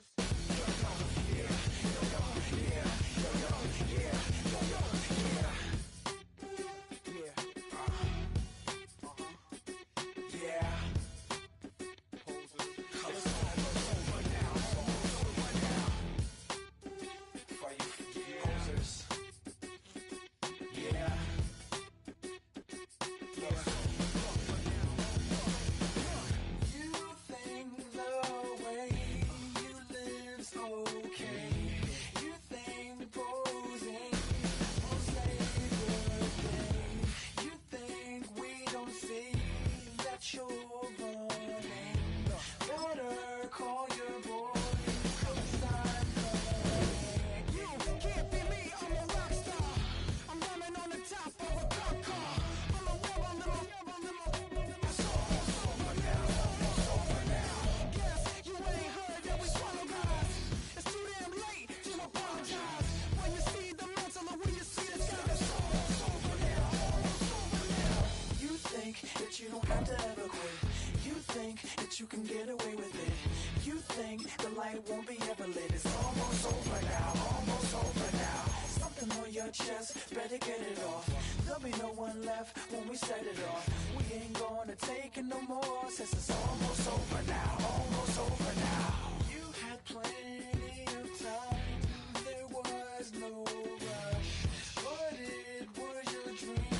You can get away with it. You think the light won't be ever lit. It's almost over now, almost over now. Something on your chest, better get it off. There'll be no one left when we set it off. We ain't gonna take it no more, since it's almost over now, almost over now. You had plenty of time, there was no rush, but it was your dream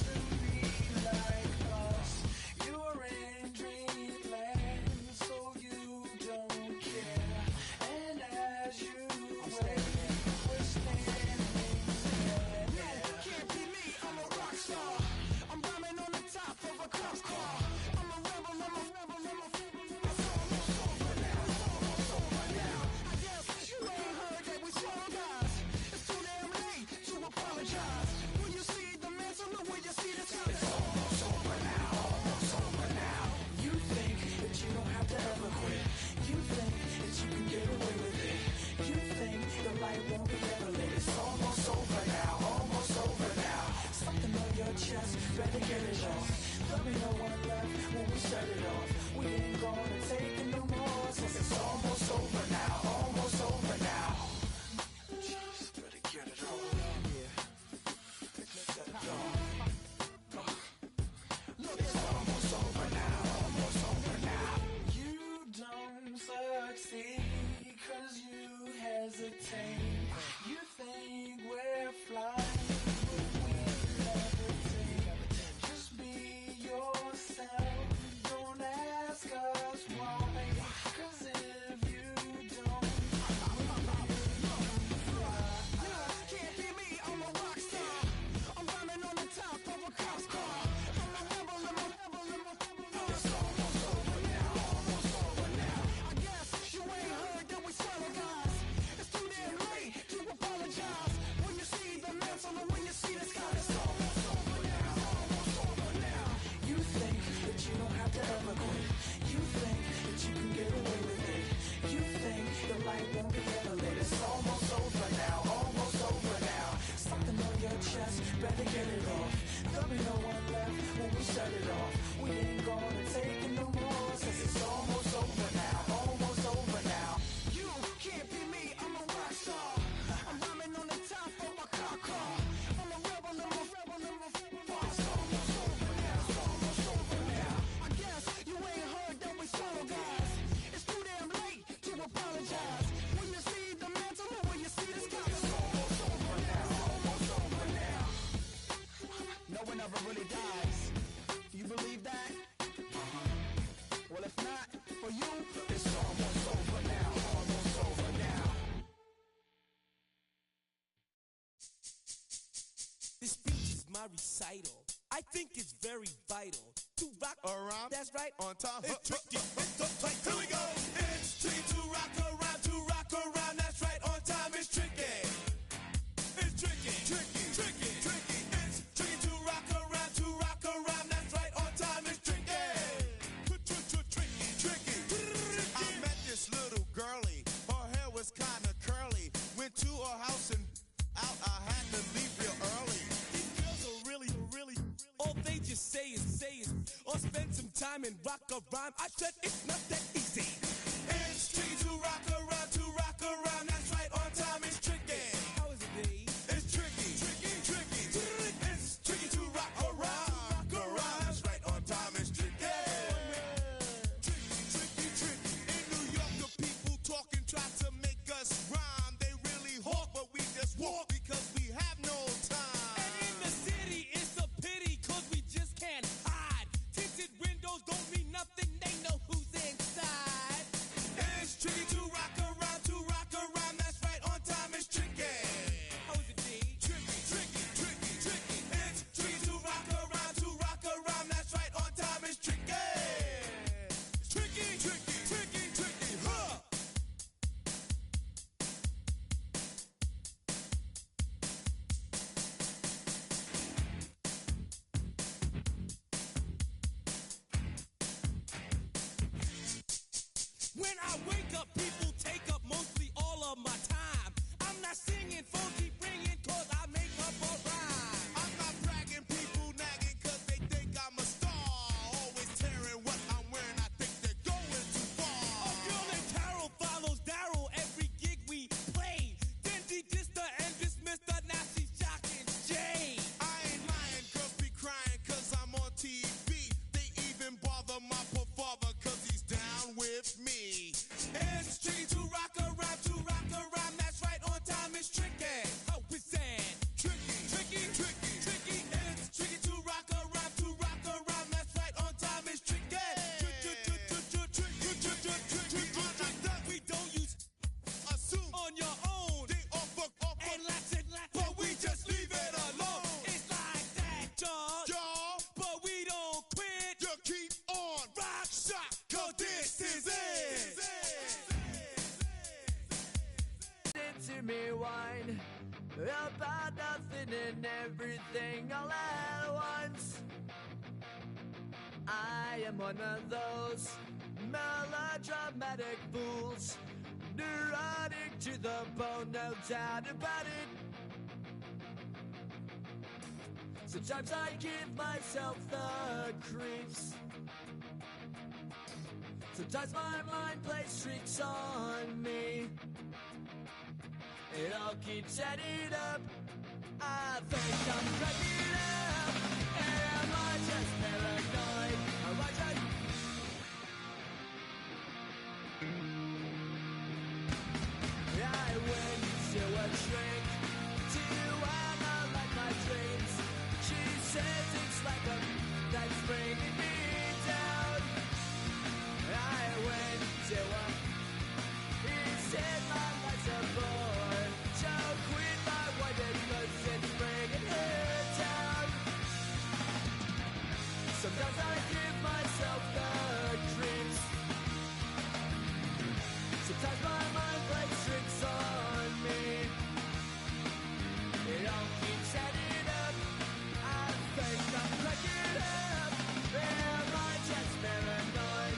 to be like us. You're in dreamland, so you don't care. And as you wait, we're standing there. Can't be me, I'm a rock star. I'm rhyming on the top of a cop car. I'm a rebel, I'm a rebel, I'm a us why. 'Cause if you don't, can't be me, I'm a rock star. I'm running on the top of a cop's car. I'm a rebel, I'm a rebel, I'm a rebel. It's almost over now, almost over now. I guess you ain't heard that we swallow guys. It's too damn late to apologize. When you see the mantle and when you see the sky, it's almost over now, almost over now. You think that you don't have to ever quit. You think that you can get away with it. You think the light won't be ever lit. It's almost over now, almost over now. Something on your chest, better get it off. There'll be no one left when we shut it off. We ain't gonna take it no more, since it's almost over now, almost over now. You can't be me, I'm a rock star. I'm rhyming on the top of my car. I'm a rebel, I'm a rebel, I'm a rebel. It's almost over now, it's almost over now. I guess you ain't heard that we swallow guys. It's too damn late to apologize. When you see the mantle and when you see the sky, it's almost over now, almost over now. No one ever really dies. Do you believe that? Well, if not, for you, it's almost over now, almost over now. This speech is my recital. I think it's very vital to rock around. That's right, on time. It's tricky. Here we go. It's tricky to rock around, to rock around. That's right, on time. It's tricky. It's tricky, tricky, tricky, tricky. It's tricky to rock around, to rock around. That's right, on time. It's tricky. Tricky, tricky. I met this little girlie. Her hair was kind of curly. Went to her house and out. I had to leave real early. These girls are really, all they just say is, or spend some time and rock a rhyme. I said it's not that easy. It's tricky to rock around, to rock around. That's right, on time. It's tricky. How is it, Dave? It's tricky, tricky, tricky. It's tricky to rock around, rock around. That's right, on time. It's tricky. Tricky, tricky. In New York, the people talking try to make us rhyme. They really hawk, but we just walk because we have no time. And in the city, it's a pity, cause we just can't hide. Tinted windows don't mean nothing, they know who's inside. It's tricky to rock around, to rock around. That's right, on time. It's tricky. How is it, D? Tricky, tricky, tricky, tricky. It's tricky to rock around, to rock around. That's right, on time. It's tricky. Tricky, tricky, tricky, tricky, huh? When I wake up, people take up mostly all of my time. I'm not singing, phone keep ringing, cause I make up a rhyme. I'm not bragging, people nagging, cause they think I'm a star. Always tearing what I'm wearing, I think they're going too far. A girl named Carol follows Daryl every gig we play. Then she dissed her and dismissed her, now she's shocking Jay. I ain't lying, girls be crying, cause I'm on TV. They even bother my poor father, cause he's down with me. It's tricky to rock around, to rock around. That's right, on time. It's tricky. How is that? Tricky, tricky, tricky, tricky. It's tricky to rock around, to rock around. That's right, on time. It's tricky. We don't use assume on your own. They offer and lots, but we just leave it alone. It's like that, y'all. But we don't quit. You keep on rock shot, cause this is it. To me whine about nothing and everything all at once. I am one of those melodramatic fools, neurotic to the bone, no doubt about it. Sometimes I give myself the creeps. Sometimes my mind plays tricks on me. It all keeps adding up. I think I'm cracking up. And am I just paranoid? Am I just... I went to a shrink to analyze my dreams. She says it's like a that's bringing me down. I went to him. He said my life's a bore, so quit my wife because it's bringing her down. Sometimes I give myself the creeps. Sometimes my mind plays tricks on me. It all keeps adding up. I think I'm cracking up. Am I just paranoid?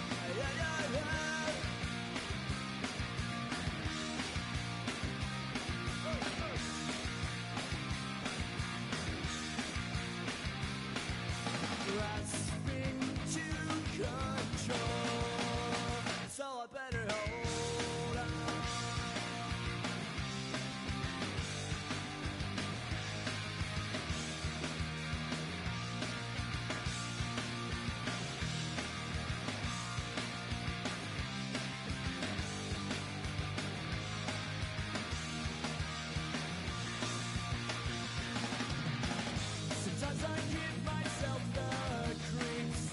Grasping to control, so I better hold on. Sometimes I give myself the creeps.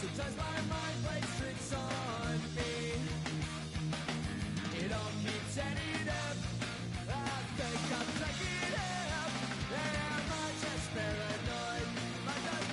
Sometimes my mind plays tricks on me. It all keeps adding up. I think I'm cracking up. Am I just paranoid? Am I just...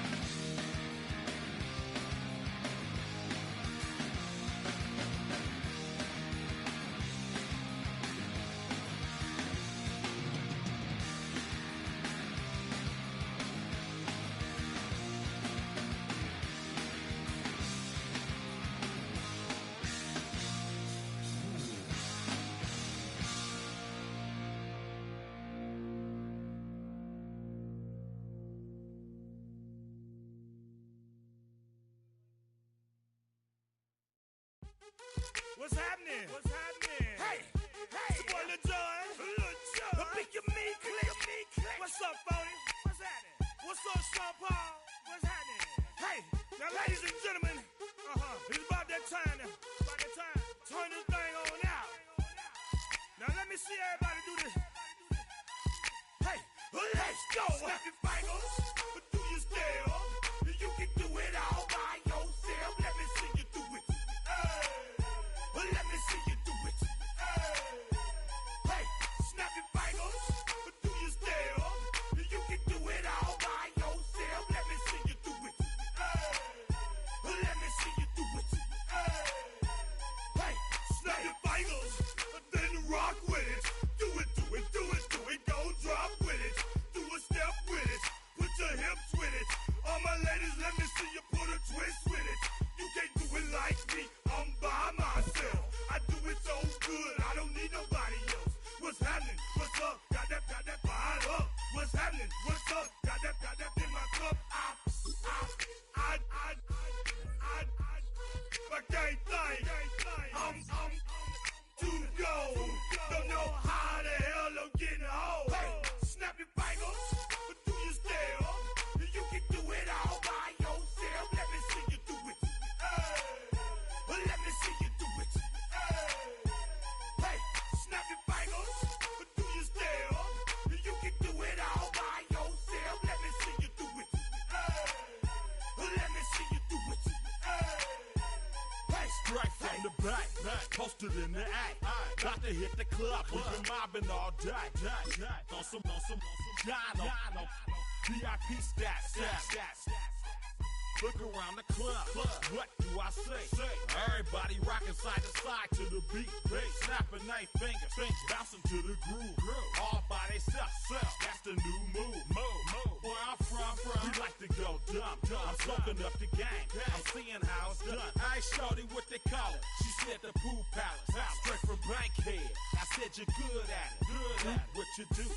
What's happening? What's happening? Hey, hey, it's your boy Lil Jon. Lil Jon. Pick your me click. What's up, Phony? What's happening? What's up, Sean Paul? What's happening? Hey, now ladies and gentlemen, it's about that time now. About that time. Turn this thing on out. Now let me see everybody do this. Hey, let's go. Snap your fingers, but do you still? You can do it all by yourself. Let me see you do it. Let me see you do it. Hey, snap your fingers, but do you still? You can do it all by yourself. Let me see you do it. Let me see you do it. Hey, snap your fingers, but then rock with it. Do it, do it, do it, do it. Go drop with it. Do a step with it. Put your hips with it. All my ladies, let me see you put a twist with it. You can't do it like me. I'm by myself. I do it so good, I don't need nobody else. What's happening? What's up? Got that fired up. What's happening? What's up? Got that in my cup. I can't think. I'm too go. Don't know how the hell I'm getting home. Hey, snap your fingers, but do you still? You can do it all by yourself. Let me see you do it. Let me see you do it. Hey, snap your fingers, but do you still? You can do it all by yourself. Let me see you do it. Let me see you do it. Hey, Straight from the back, posted in the act. Got to hit the club, we've been mobbing all day. On some Dino, VIP stats. Look around the club, what do I say? Everybody rocking side to side to the beat. Snapping they fingers, bouncing to the groove. All by themselves, that's the new move. Where I'm from, we like to go dumb. I'm soaking up the game, I'm seeing how it's done. I ain't shorty what they call it. She said the pool palace, straight from Bankhead. I said you're good at it. What you do,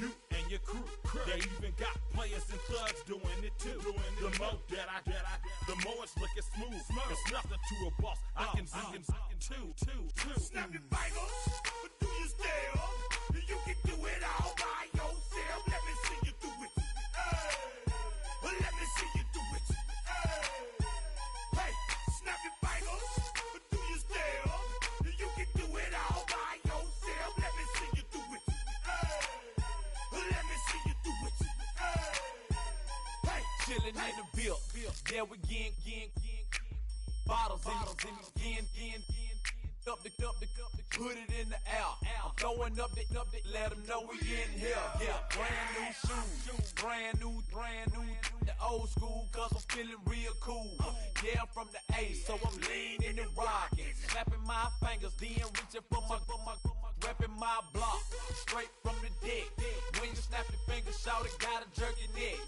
you and your crew. They even got players and thugs doing it too. The more that I get, the more it's looking smooth. It's nothing to a boss. I can see him two. snap your fingers, but do you still? You can do it all by yourself. Let me see you do it. Let me see you do it. Hey, snap your fingers, but do you still? You can do it all by yourself. Let me see you do it. Let me see you do it. Hey, Chillin' in the bill, there we again. bottles in again. Up the put it in the air. I'm throwing up the, let them know we in here. Yeah, brand new shoes, brand new. The old school, cause I'm feeling real cool. Yeah, I'm from the A, so I'm leaning and rocking. Snapping my fingers, then reaching for my repping my block. Straight from the deck. When you snap your fingers, shout it, gotta jerk your neck.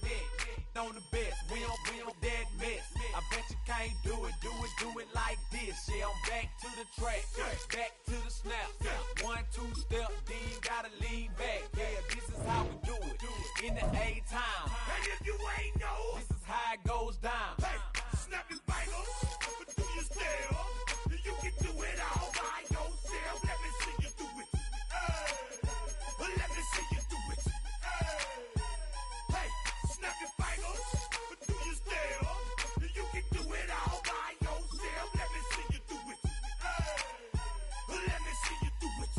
On the best, we don't dead mess. I bet you can't do it like this. Yeah, I'm back to the track, back to the snap. 1, 2 step, then gotta lean back. Yeah, this is how we do it in the A time. And if you ain't know, This is how it goes down. hey, snap your fingers, but do you still? You can do it all by yourself. Let me see you do it. Let me see you do it. Hey, snap your fingers, but do you still? You can do it all by yourself. Let me see you do it. Let me see you do it.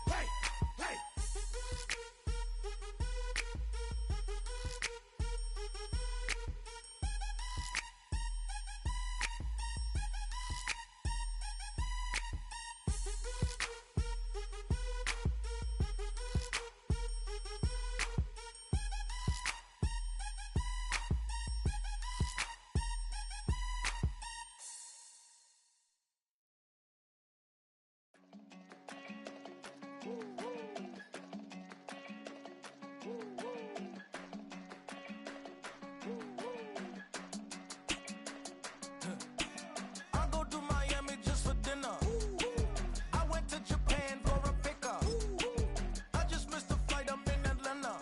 Hey. I go to Miami just for dinner. I went to Japan for a pickup. I just missed the flight, I'm in Atlanta.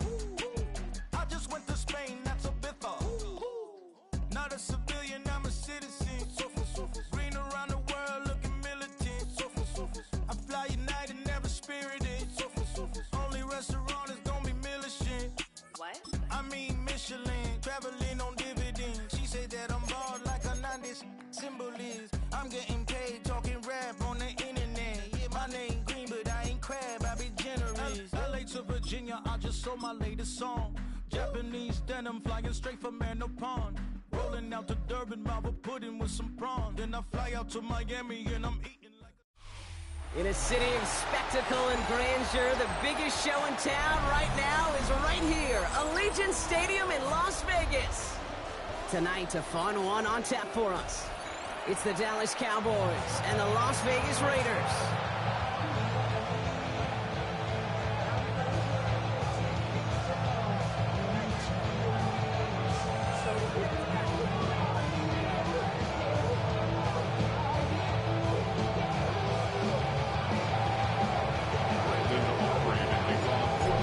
I just went to Spain, that's a biffa. Not a civilian, I'm a citizen. Green around the world, looking militant. I fly United, never spirited. Only restaurant is gonna be Michelin. What? I mean Michelin, traveling on dividends. She said that I'm bald like a 90s symbol is. I'm getting paid talking rap on the internet. Yeah, my name green, but I ain't crab, I be generous. LA to Virginia, I just sold my latest song. Japanese denim flying straight from Manapon. Rolling out to Durban, mouth of pudding with some prawns. Then I fly out to Miami and I'm eating like In a city of spectacle and grandeur, the biggest show in town right now is right here, Allegiant Stadium in Las Vegas. Tonight, a fun one on tap for us. It's the Dallas Cowboys and the Las Vegas Raiders.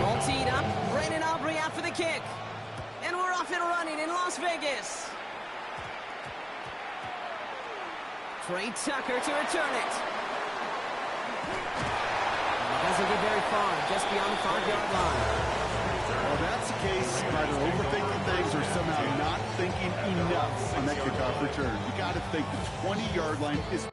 All teed up, Brandon Aubrey out for the kick. And we're off and running in Las Vegas. Trey Tucker to return it. Doesn't get very far, just beyond the 5-yard line. Well, that's the case. Either overthinking things or somehow not thinking enough on that kickoff return. You got to think the 20-yard line is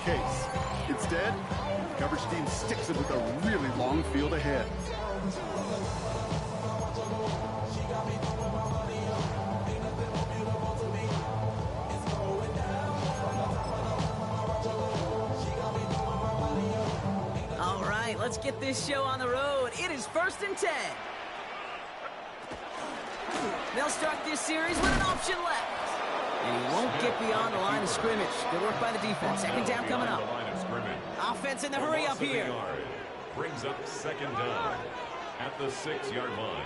case. Instead, the coverage team sticks it with a really long field ahead. All right, let's get this show on the road. It is 1st and 10. They'll start this series with an option left. And he won't get beyond the line of scrimmage. Good work by the defense. Second down coming up. Offense in the hurry up here. Brings up 2nd down at the 6-yard line.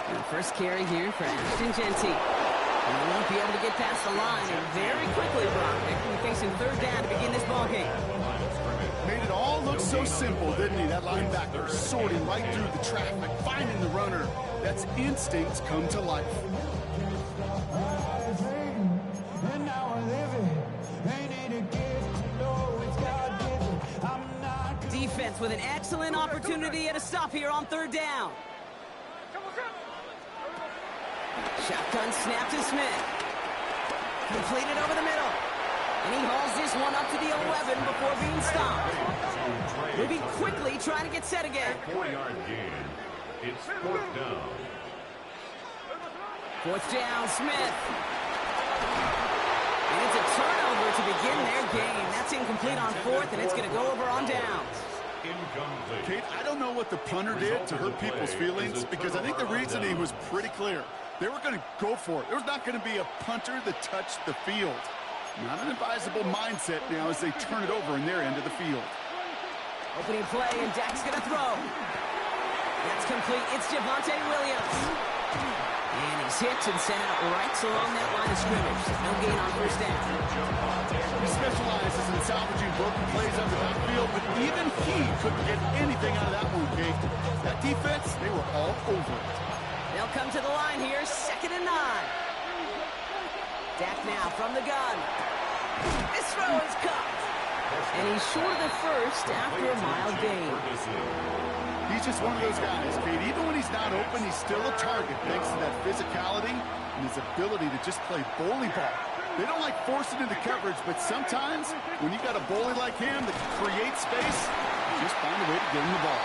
And first carry here for Ashton Genty. And he won't be able to get past the line. And very quickly, Brock, they're going to be facing 3rd down to begin this ball game. Made it all look so simple, didn't he? That linebacker sorting right through the traffic, finding the runner. That's instincts come to life. Defense with an excellent opportunity at a stop here on 3rd down. Shotgun snap to Smith. Completed over the middle. And he hauls this one up to the 11 before being stopped. Moving quickly, trying to get set again. 4-yard gain. It's 4th down. 4th down, Smith. And it's a turnover to begin their game. That's incomplete on 4th, and it's going to go over on downs. Incomplete. Kate, I don't know what the punter did to hurt people's feelings, because I think the reasoning was pretty clear. They were going to go for it. There was not going to be a punter that touched the field. Not an advisable mindset now as they turn it over in their end of the field. Opening play, and Dak's going to throw. That's complete. It's Javonte Williams. And he's hit and sent out right along that line of scrimmage. No gain on 1st down. He specializes in salvaging broken plays on the backfield, but even he couldn't get anything out of that one, Kate. That defense, they were all over it. They'll come to the line here, 2nd and 9. Dak now from the gun. This throw is caught. And he's short of the first after a mild gain. He's just one of those guys, Kate. Even when he's not open, he's still a target thanks to that physicality and his ability to just play bully ball. They don't like forcing into coverage, but sometimes when you got a bully like him that can create space, you just find a way to get him the ball.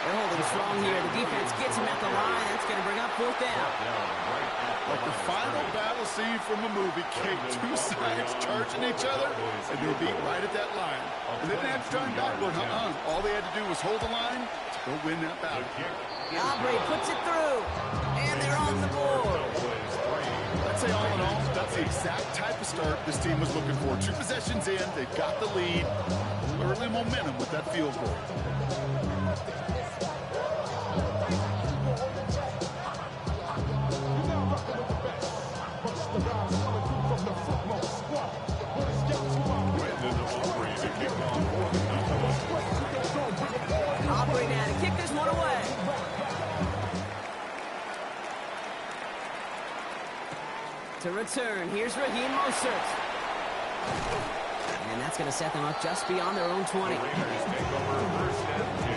They're holding strong here. The defense gets him at the line. That's going to bring up 4th down. Like the final battle scene from a movie, Kate, 2 sides charging each other, and they beat right at that line. And they didn't have to turn backward, All they had to do was hold the line to go win that battle. Aubrey puts it through, and they're on the board. I'd say all in all, that's the exact type of start this team was looking for. 2 possessions in, they've got the lead. Early momentum with that field goal. Aubrey now to kick this one away. To return, here's Raheem Mostert. And that's going to set them up just beyond their own 20. The Raiders take over 1st and 10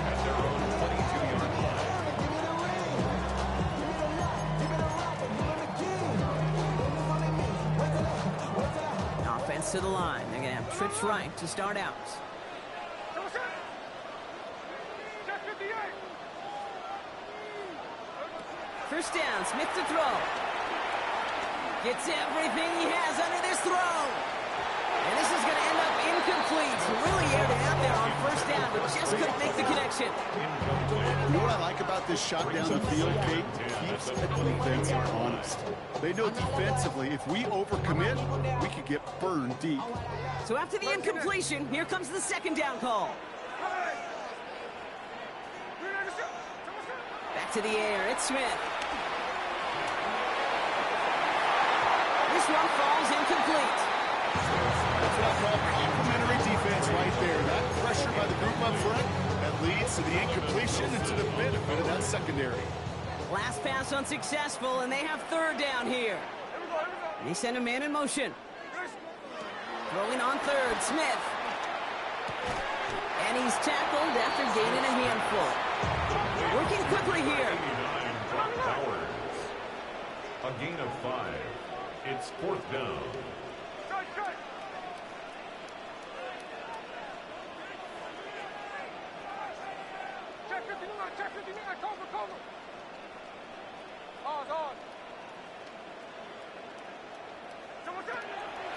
at their own 22-yard line. Offense to the line. They're going to have trips right to start out. First down, Smith to throw. Gets everything he has under this throw. And this is going to end up incomplete. Really aired it out there on 1st down, but just couldn't make the connection. You know what I like about this shot down the field, Kate? It keeps the defense honest. They know defensively, if we overcommit, we could get burned deep. So after the incompletion, here comes the 2nd down call. Back to the air, it's Smith. This one falls incomplete. That's what I call complimentary defense right there. That pressure by the group up front, that leads to the incompletion and to the benefit of that secondary. Last pass unsuccessful, and they have 3rd down here. They send a man in motion. Throwing on 3rd, Smith. And he's tackled after gaining a handful. Working quickly here. A gain of 5. It's 4th down. check 59, cover. On.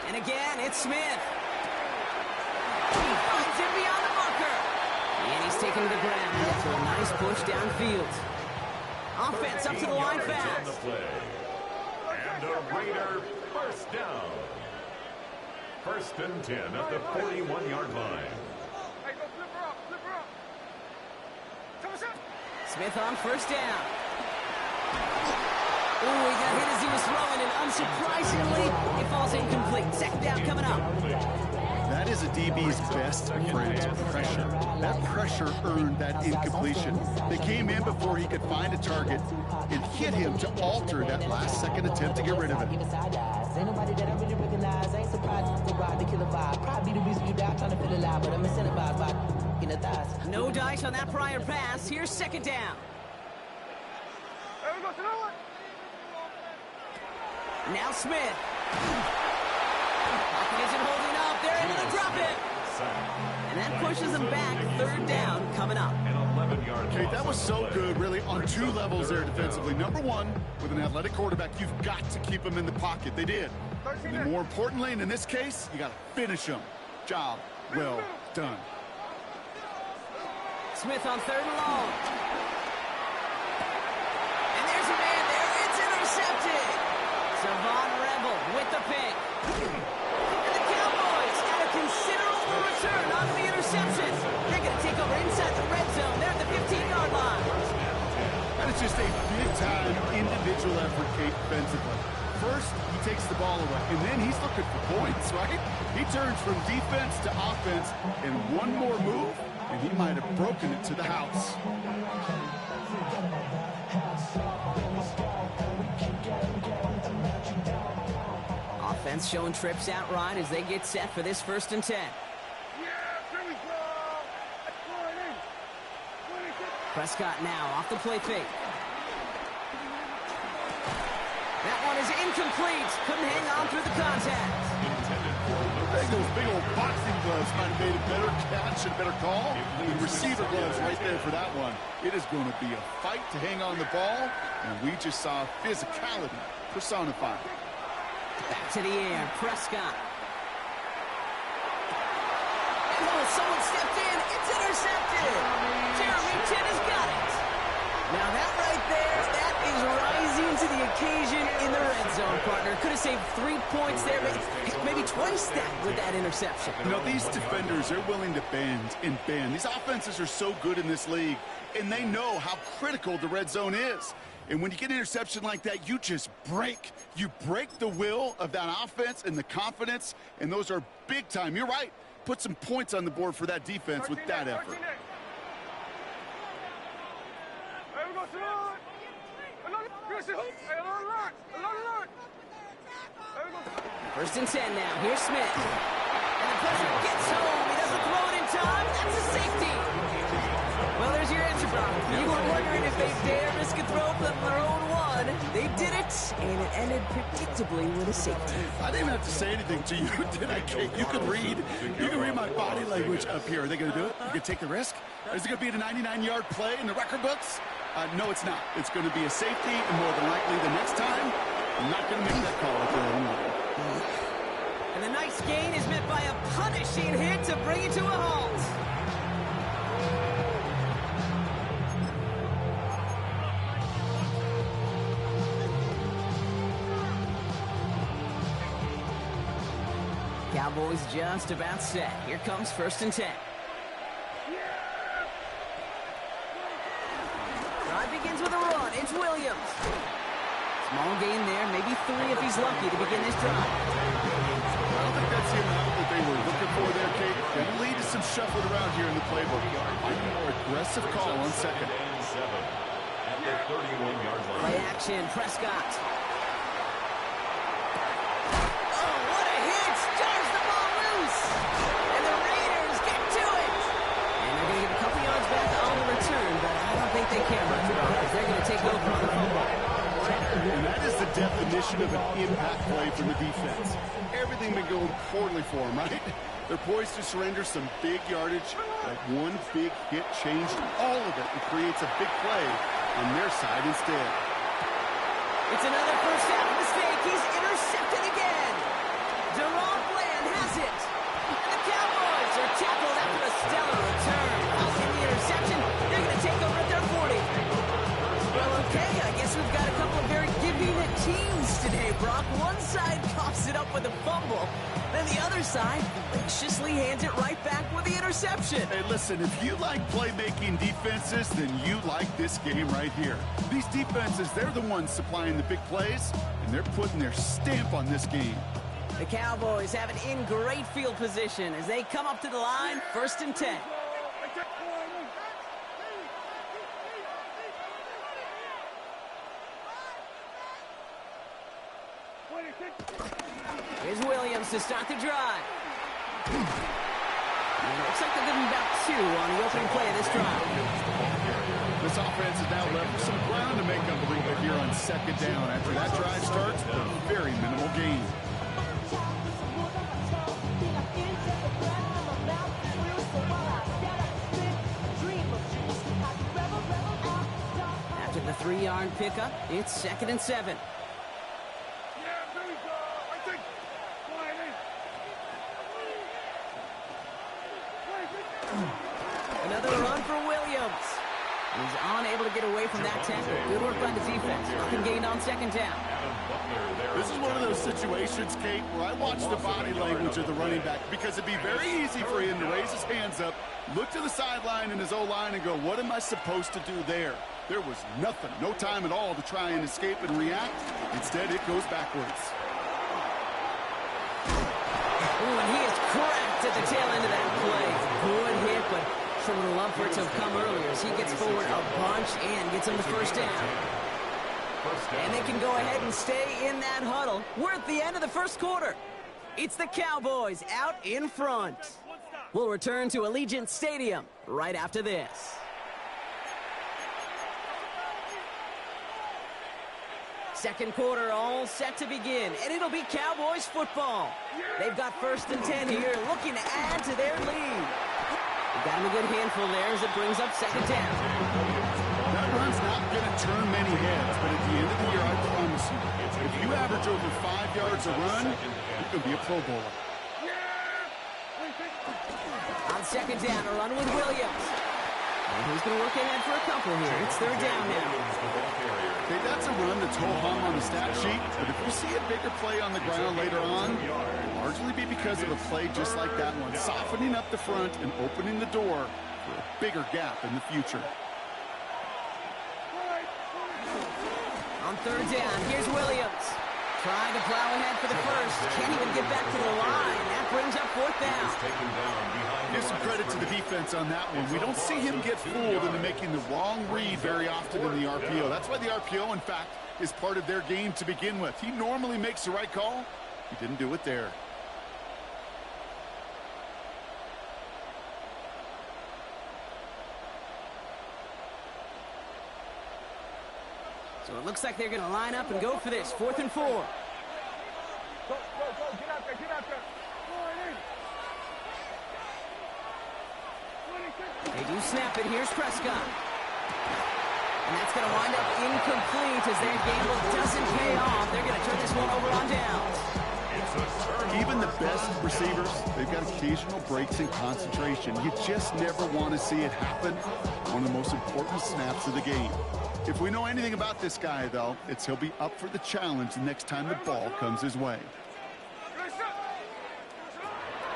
And again, it's Smith. He finds him beyond the marker. And he's taken to the ground after a nice push downfield. Offense up to the line fast. And a Raider first down. 1st and 10 at the 41-yard line. Hey, go flip her up. Come on, Smith on first down. Ooh, he got hit as he was throwing, and unsurprisingly, it falls incomplete. 2nd down coming up. That is a DB's best friend, pressure. That pressure earned that incompletion. They came in before he could find a target and hit him to alter that last-second attempt to get rid of it. Ain't nobody that I really recognize. I ain't surprised to ride the killer vibe. Probably the reason you die trying to feel alive, but I'm incentivized by in the thighs. No dice on that prior pass. Here's 2nd down. Hey, we go to the one. Now Smith. Pocket isn't holding up. They're able to drop it. And that pushes them back. 3rd down coming up. Okay, that was so good, really, on 2 levels there defensively. Number 1, with an athletic quarterback, you've got to keep him in the pocket. They did. And then more importantly, and in this case, you got to finish him. Job well done. Smith on 3rd and long. And there's a man there. It's intercepted. Savon Rebel with the pick. And the Cowboys got a considerable return on the interception. They're going to take over inside the red zone. They're at the 15-yard line. That is just a big-time individual effort, Kate, defensively. First, he takes the ball away, and then he's looking for points, right? He turns from defense to offense, and one more move, and he might have broken it to the house. Offense showing trips out right as they get set for this 1st and 10. Prescott now off the play fake. That one is incomplete. Couldn't hang on through the contact. I think those big old boxing gloves might have made a better catch and better call. The receiver gloves right there for that one. It is going to be a fight to hang on the ball, and we just saw physicality personified. Back to the air, Prescott. And someone stepped in. It's intercepted. Jeremy Chin has got it. Now that right there, that is rising to the occasion in the red zone, partner. Could have saved 3 points there, maybe twice that with that interception. You know, these defenders, they're willing to bend and bend. These offenses are so good in this league, and they know how critical the red zone is. And when you get an interception like that, you just break. You break the will of that offense and the confidence, and those are big time. You're right. Put some points on the board for that defense with that effort. First and 10 now. Here's Smith. And the pressure gets home. He doesn't throw it in time. That's a safety. Well, there's your answer, Brock. You were wondering if they dare risk a throw from their own one. They did it, and it ended predictably with a safety. I didn't even have to say anything to you, did I, Kate? You can read my body language up here. Are they going to do it? You can take the risk? Is it going to be a 99-yard play in the record books? No, it's not. It's going to be a safety, and more than likely the next time, I'm not going to make that call if they're on. And the nice gain is met by a punishing hit to bring it to a halt. Cowboys just about set. Here comes 1st and 10. Drive begins with a run. It's Williams. Small gain there, maybe 3 if he's lucky to begin this drive. I don't think that's the amount that they were looking for there, Kate. Going to lead to some shuffling around here in the playbook. A more aggressive call on 2nd. Play action, Prescott. Oh, what a hit! Jars the ball loose! And the Raiders get to it! And they're going to get a couple yards back on the return, but I don't think they care much about it. They're going to take over on the football. And that is the definition of an impact play from the defense. Everything been going poorly for them, right? They're poised to surrender some big yardage, but one big hit changed all of it and creates a big play on their side instead. It's another first half mistake. He's intercepted again. Dawg has it. And the Cowboys are tackled after a stellar return. Causing the interception. They're going to take over at their 40. Well, okay, I guess we've got a couple of very giving teams today, Brock. One side coughs it up with a fumble. Then the other side graciously hands it right back with the interception. Hey, listen, if you like playmaking defenses, then you like this game right here. These defenses, they're the ones supplying the big plays, and they're putting their stamp on this game. The Cowboys have it in great field position as they come up to the line, 1st and 10. Here's Williams to start the drive. Looks like they're giving about 2 on the opening play of this drive. This offense is now left some ground to make up a little bit here on 2nd down. After that drive starts, a very minimal gain. After the 3-yard pickup, it's 2nd and 7. Another run for Williams. He's unable to get away from that tackle. Good work by the defense. Nothing gained on 2nd down. This is one of those situations, Kate, where I watch the body language of the running back because it'd be very easy for him to raise his hands up, look to the sideline in his O-line and go, what am I supposed to do there? There was nothing, no time at all to try and escape and react. Instead, it goes backwards. Ooh, and he is cracked at the tail end of that play. Good hit, but some of the love for it to have come earlier as he gets forward a bunch and gets him the 1st down. And they can go ahead and stay in that huddle. We're at the end of the 1st quarter. It's the Cowboys out in front. We'll return to Allegiant Stadium right after this. Second quarter all set to begin, and it'll be Cowboys football. They've got 1st and 10 here, looking to add to their lead. They got him a good handful there as it brings up 2nd down. That run's not going to turn many heads, but at the end of the year, I promise you, if you average over 5 yards a run, you could be a Pro Bowler. On 2nd down, a run with Williams. And he's going to work ahead for a couple here. It's 3rd down now. Okay, that's a run that's ho-hum on the stat sheet, but if you see a bigger play on the ground later on, it'll largely be because of a play just like that one, softening up the front and opening the door for a bigger gap in the future. On 3rd down, here's Williams. Trying to plow ahead for the 1st. Can't even get back to the line. That brings up 4th down. Give some credit to the defense on that one. We don't see him get fooled into making the wrong read very often in the RPO. That's why the RPO, in fact, is part of their game to begin with. He normally makes the right call. He didn't do it there. So it looks like they're going to line up and go for this. 4th and 4. Go, get out there, get out there. They do snap it. Here's Prescott. And that's going to wind up incomplete as their gamble doesn't pay off. They're going to turn this one over on downs. Even the best receivers, they've got occasional breaks in concentration. You just never want to see it happen. One of the most important snaps of the game. If we know anything about this guy, though, it's he'll be up for the challenge the next time the ball comes his way.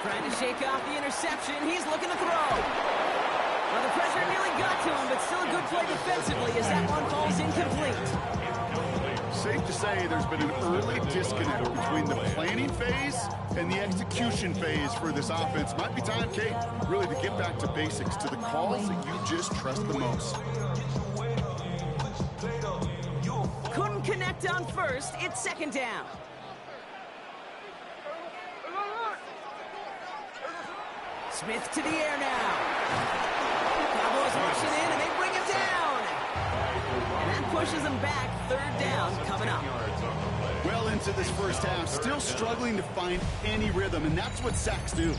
Trying to shake off the interception. He's looking to throw. Well, the pressure nearly got to him, but still a good play defensively as that one falls incomplete. Safe to say there's been an early disconnect between the planning phase and the execution phase for this offense. Might be time, Kate, really to get back to basics, to the calls that you just trust the most. Couldn't connect on 1st. It's 2nd down. Smith to the air now. Cowboys rushing in, and they bring him down. That pushes them back. Third down coming up. Well into this first half, still struggling to find any rhythm, and that's what sacks do.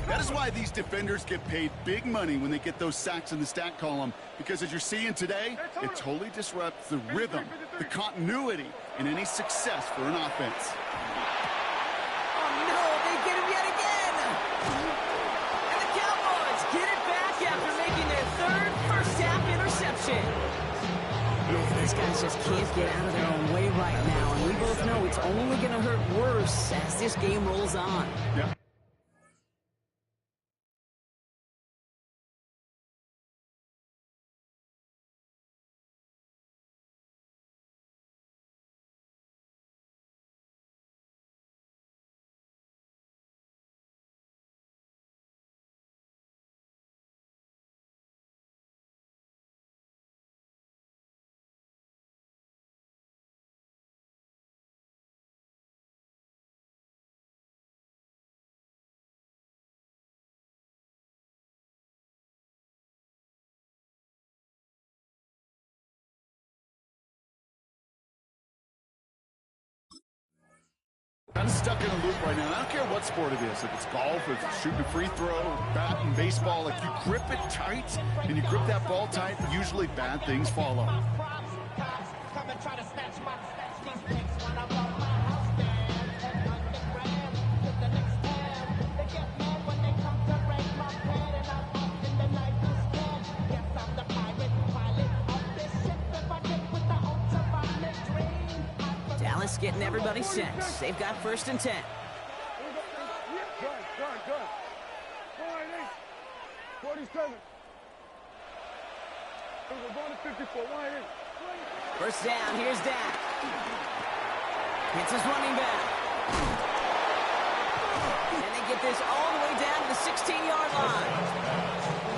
That is why these defenders get paid big money when they get those sacks in the stat column, because as you're seeing today, it totally disrupts the rhythm, the continuity, and any success for an offense. Oh, no, they get him yet again. And the Cowboys get it back after making their third first-half interception. These guys just can't get out of their own way right now, and we both know it's only going to hurt worse as this game rolls on. Yeah. I'm stuck in a loop right now. I don't care what sport it is. If it's golf, if it's shooting a free throw, bat and baseball, like you grip it tight and you grip that ball tight, usually bad things follow. Dallas getting everybody set. They've got 1st and 10. Good. 47. We're going to 54. 188. First down, here's Dak. It's his running back. And they get this all the way down to the 16-yard line.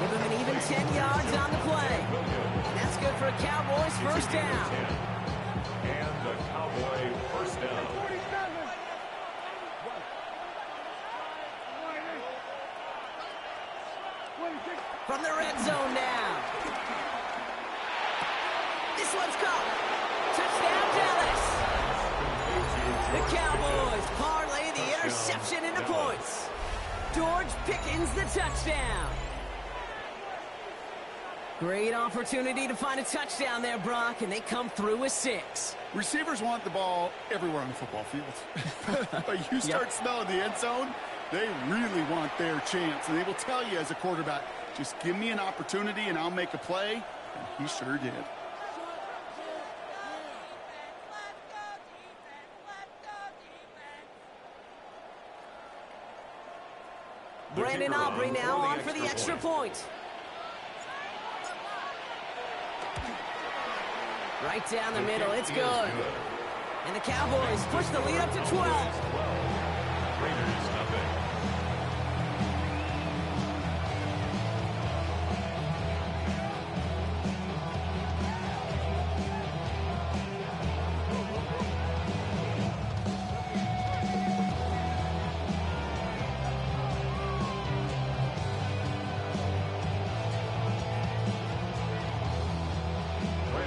Give them an even 10 yards on the play. And that's good for a Cowboys first down. And the Cowboy first down. 47. From the red zone now. This one's caught. Touchdown, Dallas. The Cowboys parlay the interception into points. George Pickens the touchdown. Great opportunity to find a touchdown there, Brock, and they come through with 6. Receivers want the ball everywhere on the football field. But you start smelling the end zone, they really want their chance. And they will tell you as a quarterback, just give me an opportunity and I'll make a play. And he sure did. Brandon Aubrey now on for the extra point. Right down the middle, it's good. And the Cowboys push the lead up to 12. Raiders nothing.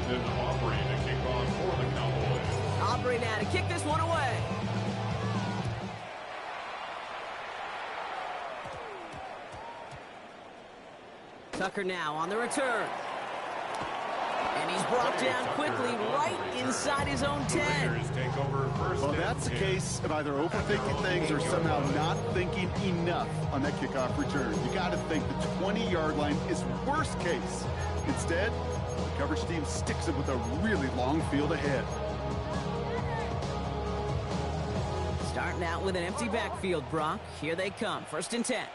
Aubrey to kick off for the Cowboys. Aubrey now to kick this one away. Tucker now on the return. And he's brought down quickly right inside his own 10. Well, that's a case of either overthinking things or somehow not thinking enough on that kickoff return. You got to think the 20-yard line is worst case. Instead, the coverage team sticks it with a really long field ahead. Starting out with an empty backfield, Brock. Here they come. 1st and 10.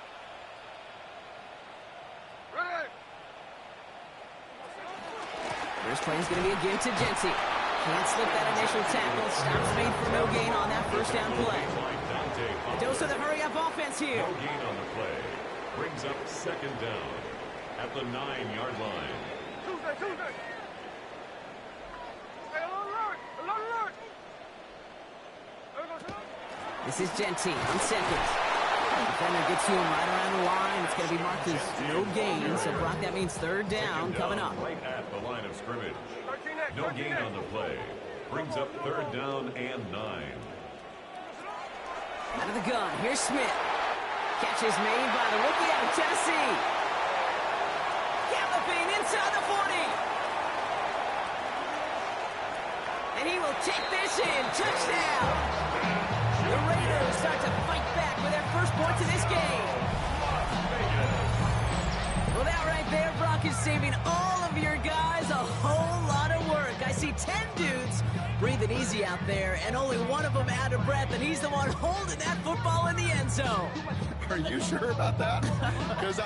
First play is going to be again to Jency. Can't slip that initial tackle. Stops made for no gain on that first down play. A dose of the hurry-up offense here. No gain on the play. Brings up 2nd down at the 9-yard line. Tuesday. Hey, alert. This is Jency on 2nd. Defender gets to him right around the line. It's going to be marked as no gain. So, Brock, that means 3rd down coming up. Right at the line of scrimmage. 13X. No gain on the play. Brings up 3rd down and 9. Out of the gun, here's Smith. Catch is made by the rookie out of Tennessee. Galloping inside the 40. And he will take this in. Touchdown. The Raiders start to fight back with their first points of this game. Well, that right there, Brock, is saving all of your guys a whole lot of work. I see 10 dudes breathing easy out there, and only one of them out of breath, and he's the one holding that football in the end zone. Are you sure about that? Because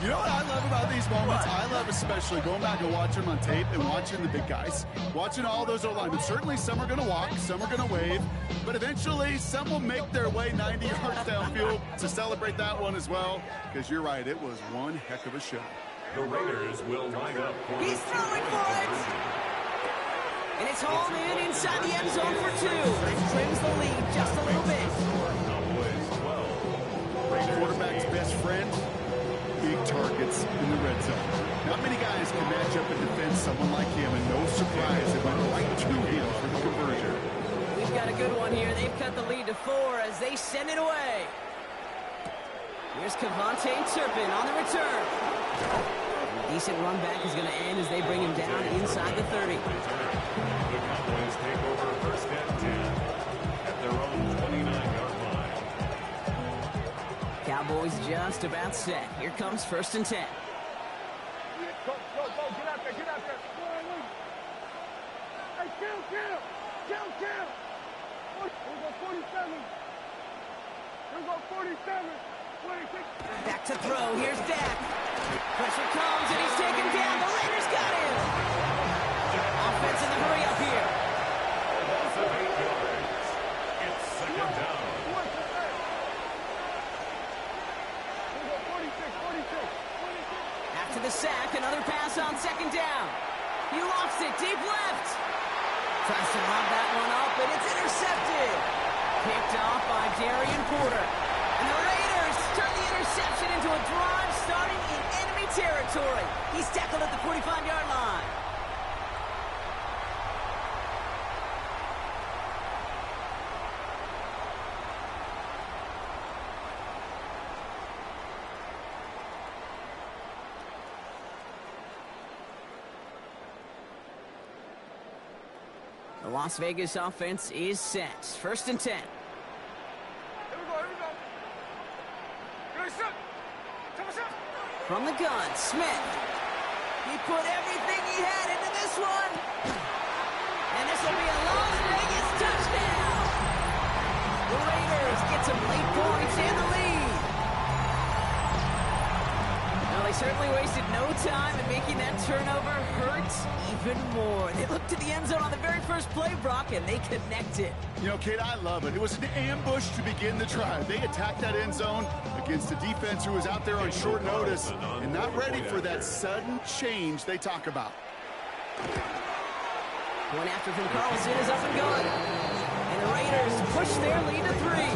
you know what I love about these moments? I love especially going back and watching them on tape and watching the big guys. Watching all those O-linemen. Certainly some are going to walk, some are going to wave, but eventually some will make their way 90 yards downfield to celebrate that one as well. Because you're right, it was one heck of a show. The Raiders will line up for He's throwing for it! And it's hauled in inside the end zone for 2. And trims the lead just a little bit. Quarterback's best friend, big targets in the red zone. Not many guys can match up and defend someone like him, and no surprise, it went right to him for the conversion. We've got a good one here. They've cut the lead to 4 as they send it away. Here's Kevontae Turpin on the return. A decent run back is going to end as they bring him down inside the 30. The Cowboys take over 1st and 10 at their own 29-yard line. Cowboys just about set. Here comes 1st and 10. Go, get out there, get out there. Hey, kill. Here we go 47. Here we go 47. 26. Back to throw. Here's Dak. Pressure comes, and he's taken down. The Raiders got him. Offense in the hurry up here. Loss of 8 yards. It's 2nd down. After the sack, another pass on 2nd down. He lost it deep left. Tries to lob that one up, and it's intercepted. Picked off by Darian Porter. And the Raiders turn the interception into a drive starting in enemy territory. He's tackled at the 45-yard line. The Las Vegas offense is set. 1st and 10. Here we go. From the gun, Smith. He put everything he had into this one. And this will be a Las Vegas touchdown. The Raiders get some late points and the lead. Well, they certainly wasted no time in making that turnover hurt even more. They looked to the end zone on the very first play, Brock, and they connected. You know, Kate, I love it. It was an ambush to begin the drive. They attacked that end zone against a defense who was out there on short notice and not ready for that sudden change they talk about. One after from Carlson is up and going. And the Raiders push their lead to 3.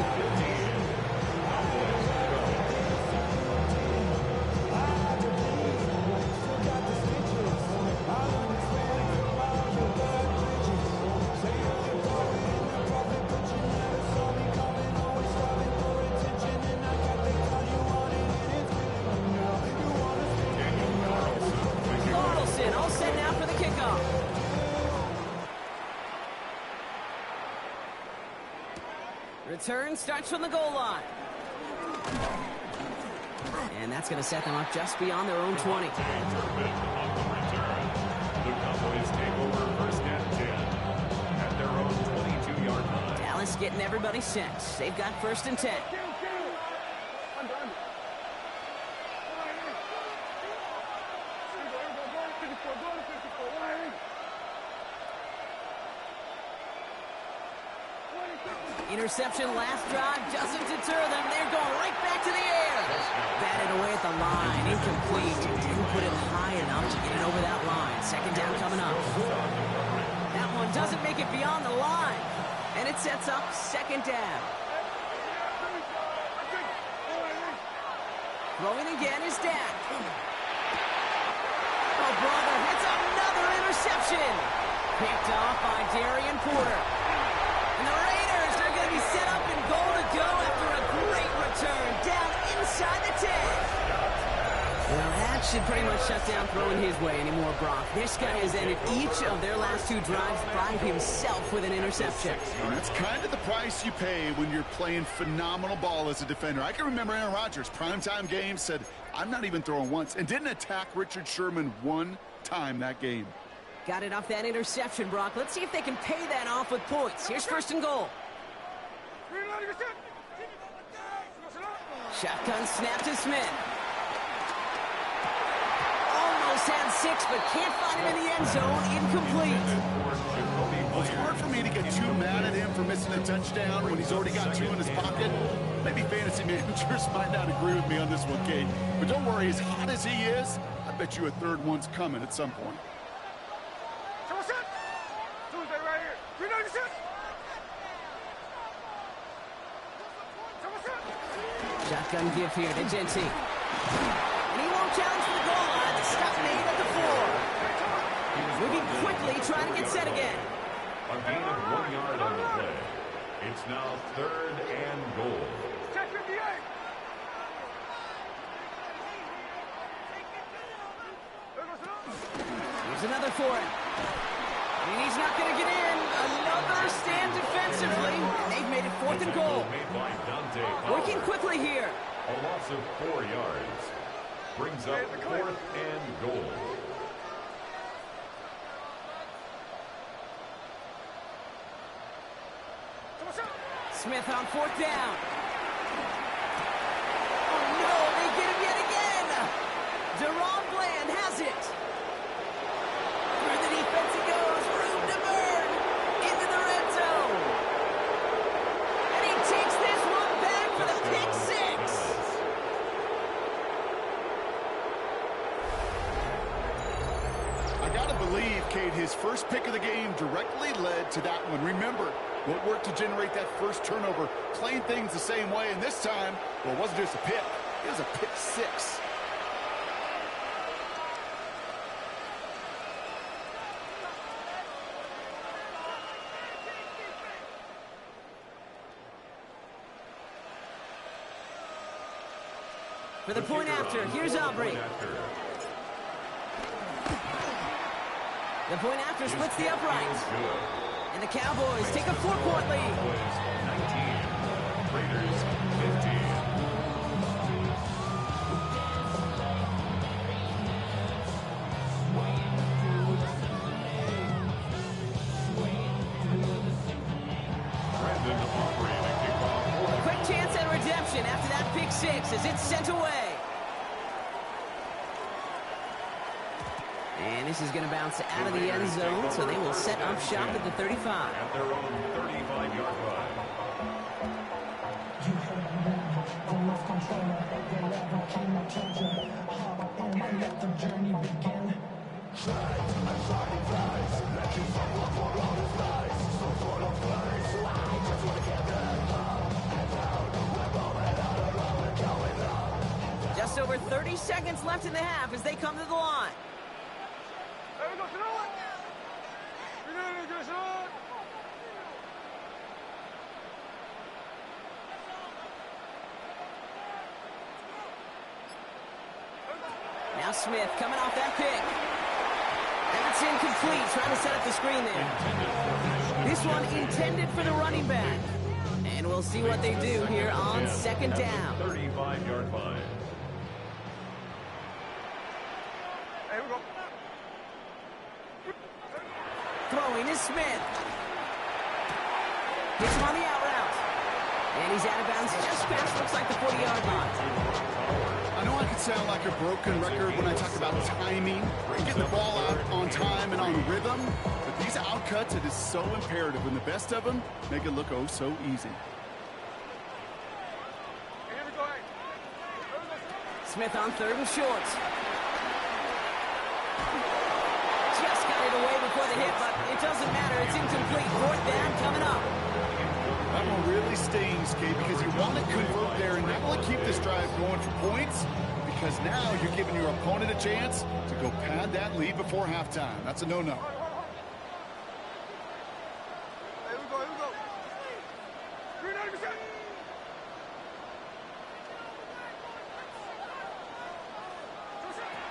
Return starts from the goal line. And that's going to set them up just beyond their own 20. The Cowboys take over 1st and 10 at their own 22-yard line. Dallas getting everybody set. They've got 1st and 10. Interception last drive doesn't deter them. They're going right back to the air. Batted away at the line. Incomplete. Didn't put it high enough to get it over that line. 2nd down coming up. That one doesn't make it beyond the line. And it sets up 2nd down. Throwing again is Dak. Oh, brother, it's another interception. Picked off by Darian Porter. And the Raiders are going to be set up in goal to go after a great return down inside the 10. Well, that should pretty much shut down throwing his way anymore, Brock. This guy has ended each of their last 2 drives by himself with an interception. And that's kind of the price you pay when you're playing phenomenal ball as a defender. I can remember Aaron Rodgers, primetime game, said, I'm not even throwing once, and didn't attack Richard Sherman one time that game. Got it off that interception, Brock. Let's see if they can pay that off with points. Here's 1st and goal. Shotgun snap to Smith. Almost had 6, but can't find him in the end zone. Incomplete. It's hard for me to get too mad at him for missing a touchdown when he's already got 2 in his pocket. Maybe fantasy managers might not agree with me on this one, Kate. But don't worry, as hot as he is, I bet you a 3rd one's coming at some point. Shotgun give here to Gentry. And he won't challenge for the goal line. The stop made at the 4. Moving quickly, trying to get set again. A gain of 1 yard on the play. It's now 3rd and goal. Check 58. Here's another for him. And he's not going to get in. Another stand defensively. And they've made it 4th and goal. Working quickly here. A loss of 4 yards. Brings up 4th and goal. Smith on 4th down. Oh no, they get him yet again. Deron Bland has it. Through the defense he goes. Room to burn. Into the red zone. And he takes this one back for the pick 6. I gotta believe, Kate, his first pick of the game directly led to that one. Remember, what worked to generate that first turnover, playing things the same way, and this time, well, it wasn't just a pick, it was a pick 6. For the point after, here's Aubrey. The point after splits the uprights. And the Cowboys take a 4-point lead. 19, Raiders 15. Quick chance at redemption after that pick 6 as it's sent away. And this is going to bounce out of the end zone, so they will set up shop at the 35. At their own 35-yard line. Just over 30 seconds left in the half as they come to the line. Now Smith coming off that pick. That's incomplete, trying to set up the screen there. This one intended for the running back. And we'll see what they do here on 2nd down. 35-yard line. Throwing is Smith. Hits him on the out route. And he's out of bounds just past, looks like the 40-yard line. I know I could sound like a broken record when I talk about timing, getting the ball out on time and on rhythm, but these outcuts, it is so imperative, and the best of them make it look oh so easy. Smith on 3rd and short. Just got it away before the hit, but it doesn't matter. It's incomplete. 4th down coming up. That one really stings, Kate, because you want to convert there and not only keep this drive going for points, because now you're giving your opponent a chance to go pad that lead before halftime. That's a no-no.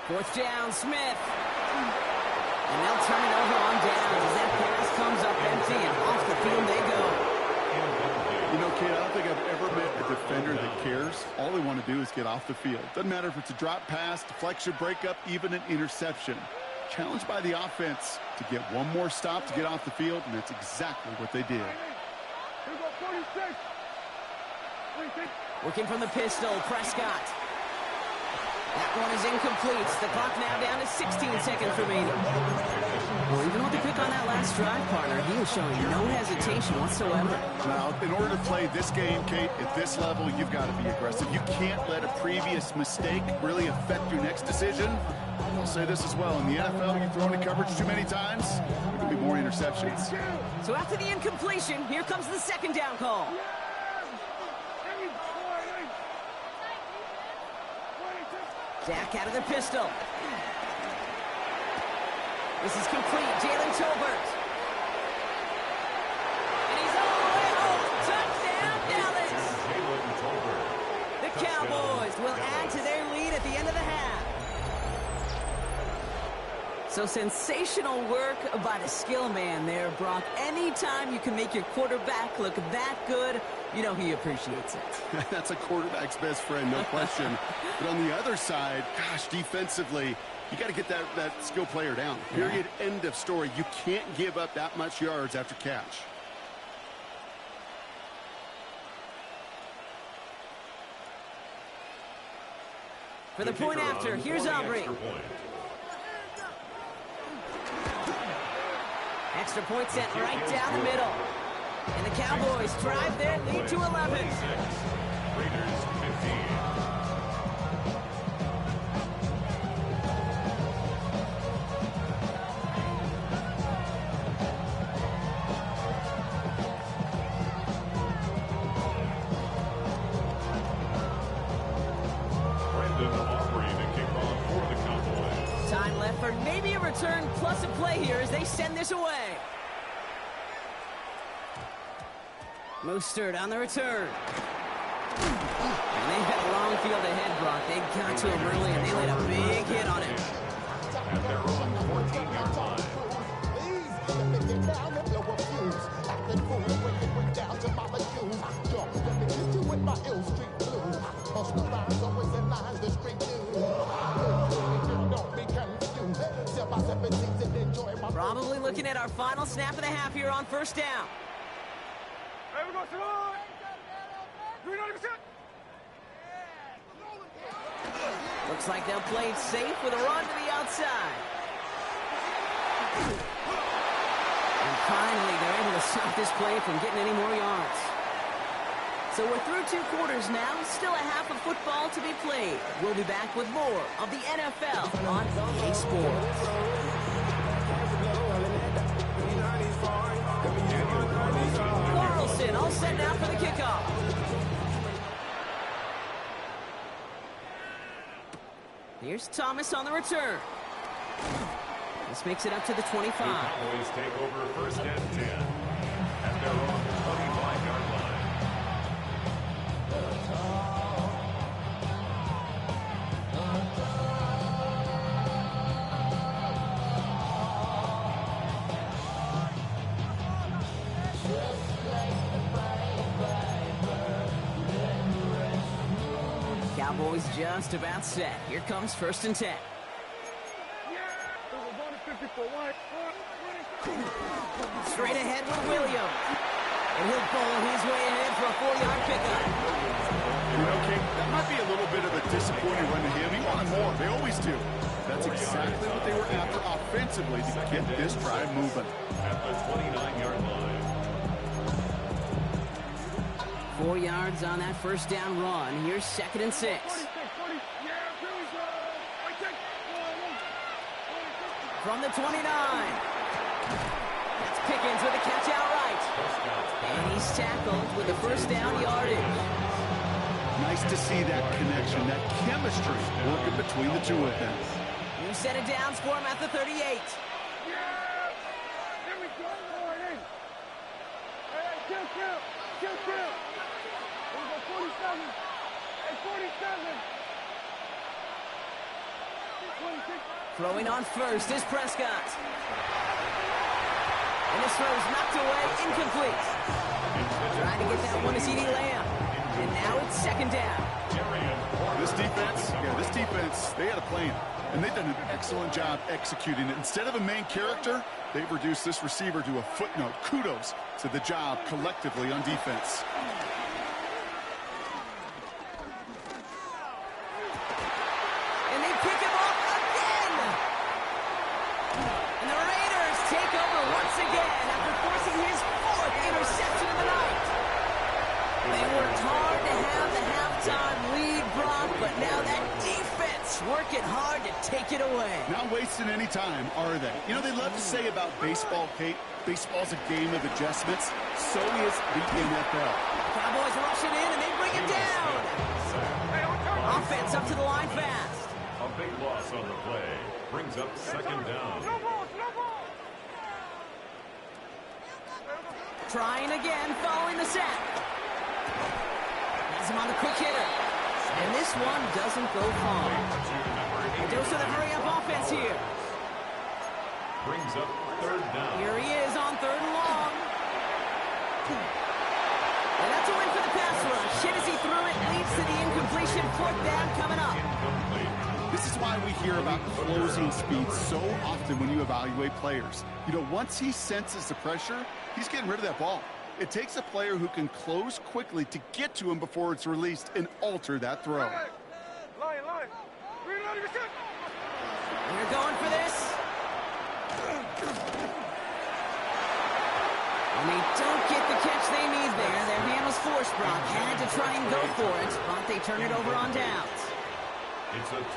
Fourth down, Smith. And they'll turn it over on downs as that pass comes up empty and off the field they go. You know, Kate, I don't think I've ever met a defender that cares. All they want to do is get off the field. Doesn't matter if it's a drop pass, deflection, breakup, even an interception. Challenged by the offense to get one more stop to get off the field, and that's exactly what they did. Working from the pistol, Prescott. That one is incomplete. The clock now down to 16 seconds remaining. Well, even with the pick on that last drive, partner, he was showing no hesitation whatsoever. Now, in order to play this game, Kate, at this level, you've got to be aggressive. You can't let a previous mistake really affect your next decision. I'll say this as well. In the NFL, you throw into coverage too many times, there could be more interceptions. So after the incompletion, here comes the second down call. Dak out of the pistol. This is complete. Jalen Tolbert. And he's all the way home. Touchdown, Dallas. The Cowboys will add to their lead at the end of the half. So sensational work by the skill man there, Brock. Anytime you can make your quarterback look that good, you know he appreciates it. That's a quarterback's best friend, no question. But on the other side, gosh, defensively, you got to get that skill player down. Period, end of story. You can't give up that much yards after catch. For the point after, here's Aubrey. Extra point sent right down the middle. And the Cowboys drive their lead to 11. Raiders 15. Time left for maybe a return plus a play here as they send this away. Mostert on the return. And they've got a long field ahead, Brock. They got to him early, and they laid a big hit on him. At their own 14-yard line. Probably looking at our final snap of the half here on first down. Looks like they'll play it safe with a run to the outside. And finally, they're able to stop this play from getting any more yards. So we're through 2 quarters now. Still a half of football to be played. We'll be back with more of the NFL on EA Sports. Carlson all set now for the kickoff. Here's Thomas on the return. This makes it up to the 25. The Cowboys take over first and 10 at their own 25-yard line. Cowboys just about set. Here comes first and 10. Straight ahead with Williams. And he'll bowl his way ahead for a 4-yard pickup. Okay, that might be a little bit of a disappointing run to him. He wanted more. They always do. That's exactly what they were after offensively to get this drive moving. At the 29-yard line. 4 yards on that first down run. Here's second and 6. From the 29. That's Pickens with a catch outright. And he's tackled with a first down yardage. Nice to see that connection, that chemistry working between the two of them. New set of downs for him at the 38. Here we go. Hey, kill. Here we go, 47. Hey, 47. 27. Throwing on first is Prescott. And this throw is knocked away, incomplete. Trying to get that one to CeeDee Lamb. And now it's second down. This defense, they had a plan. And they've done an excellent job executing it. Instead of a main character, they've reduced this receiver to a footnote. Kudos to the job collectively on defense. And they pick him up again. And the Raiders take over once again after forcing his fourth interception of the night. They worked hard to have the halftime lead, Brock, but now that defense working hard to take it away. Not wasting any time, are they? You know, they love to say about baseball, Kate, baseball's a game of adjustments. So is the NFL. Cowboys rush it in, and they bring it down. Offense up to the line fast. A big loss on the play. Brings up second down. Trying again, following the sack. Has him on the quick hitter. And this one doesn't go far. A dose of the hurry-up offense here. Brings up third down. Here he is on third and long. And that's a win for the pass rush. Hit as he threw it, leads to the incompletion. Fourth down coming up. This is why we hear about closing speed so often when you evaluate players. You know, once he senses the pressure, he's getting rid of that ball. It takes a player who can close quickly to get to him before it's released and alter that throw. We're going for this. And they don't get the catch they need there. Their hand was forced, Brock. Had to try and go for it, but they turn it over on downs.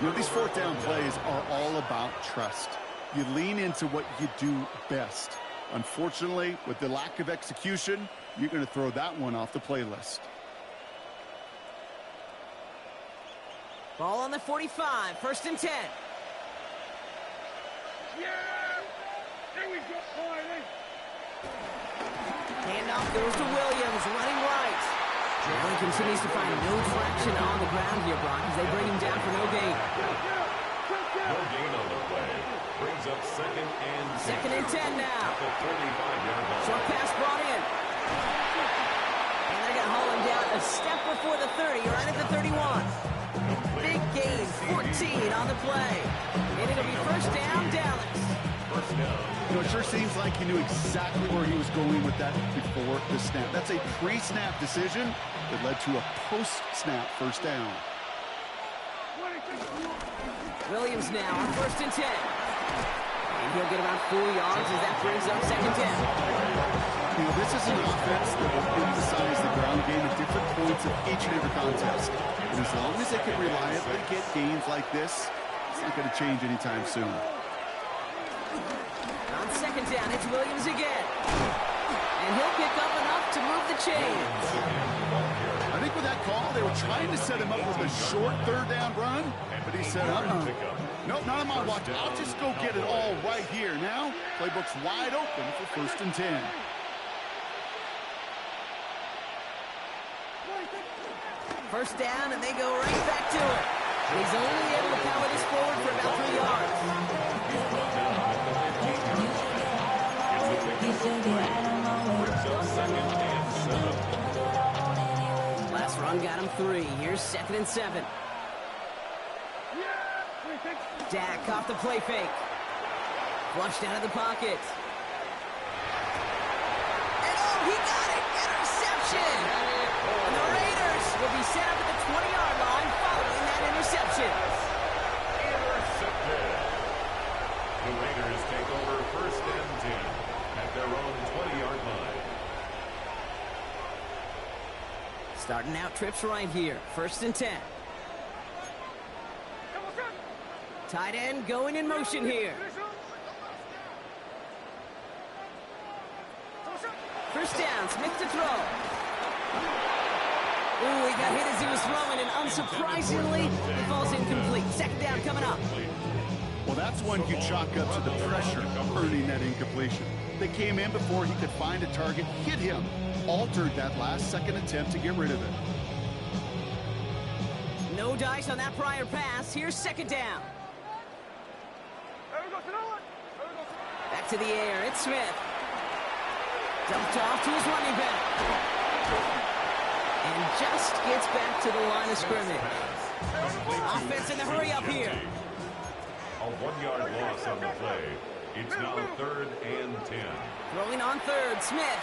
You know, these fourth down plays are all about trust. You lean into what you do best. Unfortunately, with the lack of execution, you're going to throw that one off the playlist. Ball on the 45, first and 10. Handoff goes to Williams, running right. Allen continues to find no traction on the ground here, Brock, as they bring him down for no gain. No gain on the play. Brings up second and 10. Second and 10 now. At the 35-yard line. Short pass brought in. And they're going to haul him down a step before the 30, right at the 31. Big gain, 14 on the play. And it'll be first down, Dallas. First down. You know, it sure seems like he knew exactly where he was going with that before the snap. That's a pre-snap decision that led to a post-snap first down. Williams now on first and 10. And he'll get about 4 yards as that brings up second down. You know, this is an offense that will emphasize the ground game at different points of each and every contest. And as long as they can reliably get gains like this, it's not going to change anytime soon. On second down, it's Williams again. And he'll pick up enough to move the chains. I think with that call, they were trying to set him up with a short third down run, but he said, nope, not on my watch. I'll just go get it all right here. Now, playbook's wide open for first and 10. First down, and they go right back to it. He's only able to power this forward for about 3 yards. Last run got him 3. Here's second and 7. Dak off the play fake. Flushed out of the pocket. And he got it! Interception! And the Raiders will be set up at the 20-yard line following that interception. Intercepted. The Raiders take over first and 10 at their own 20-yard line. Starting out trips right here. First and 10. Tight end going in motion here. First down, Smith to throw. Ooh, he got hit as he was throwing, and unsurprisingly, he falls incomplete. Second down coming up. Well, that's one you chalk up to the pressure earning that incompletion. They came in before he could find a target, hit him, altered that last-second attempt to get rid of it. No dice on that prior pass. Here's second down. to the air. It's Smith. Dumped off to his running back. And just gets back to the line of scrimmage. Offense in the hurry up here. A 1-yard loss on the play. It's now 3rd and 10. Throwing on third, Smith.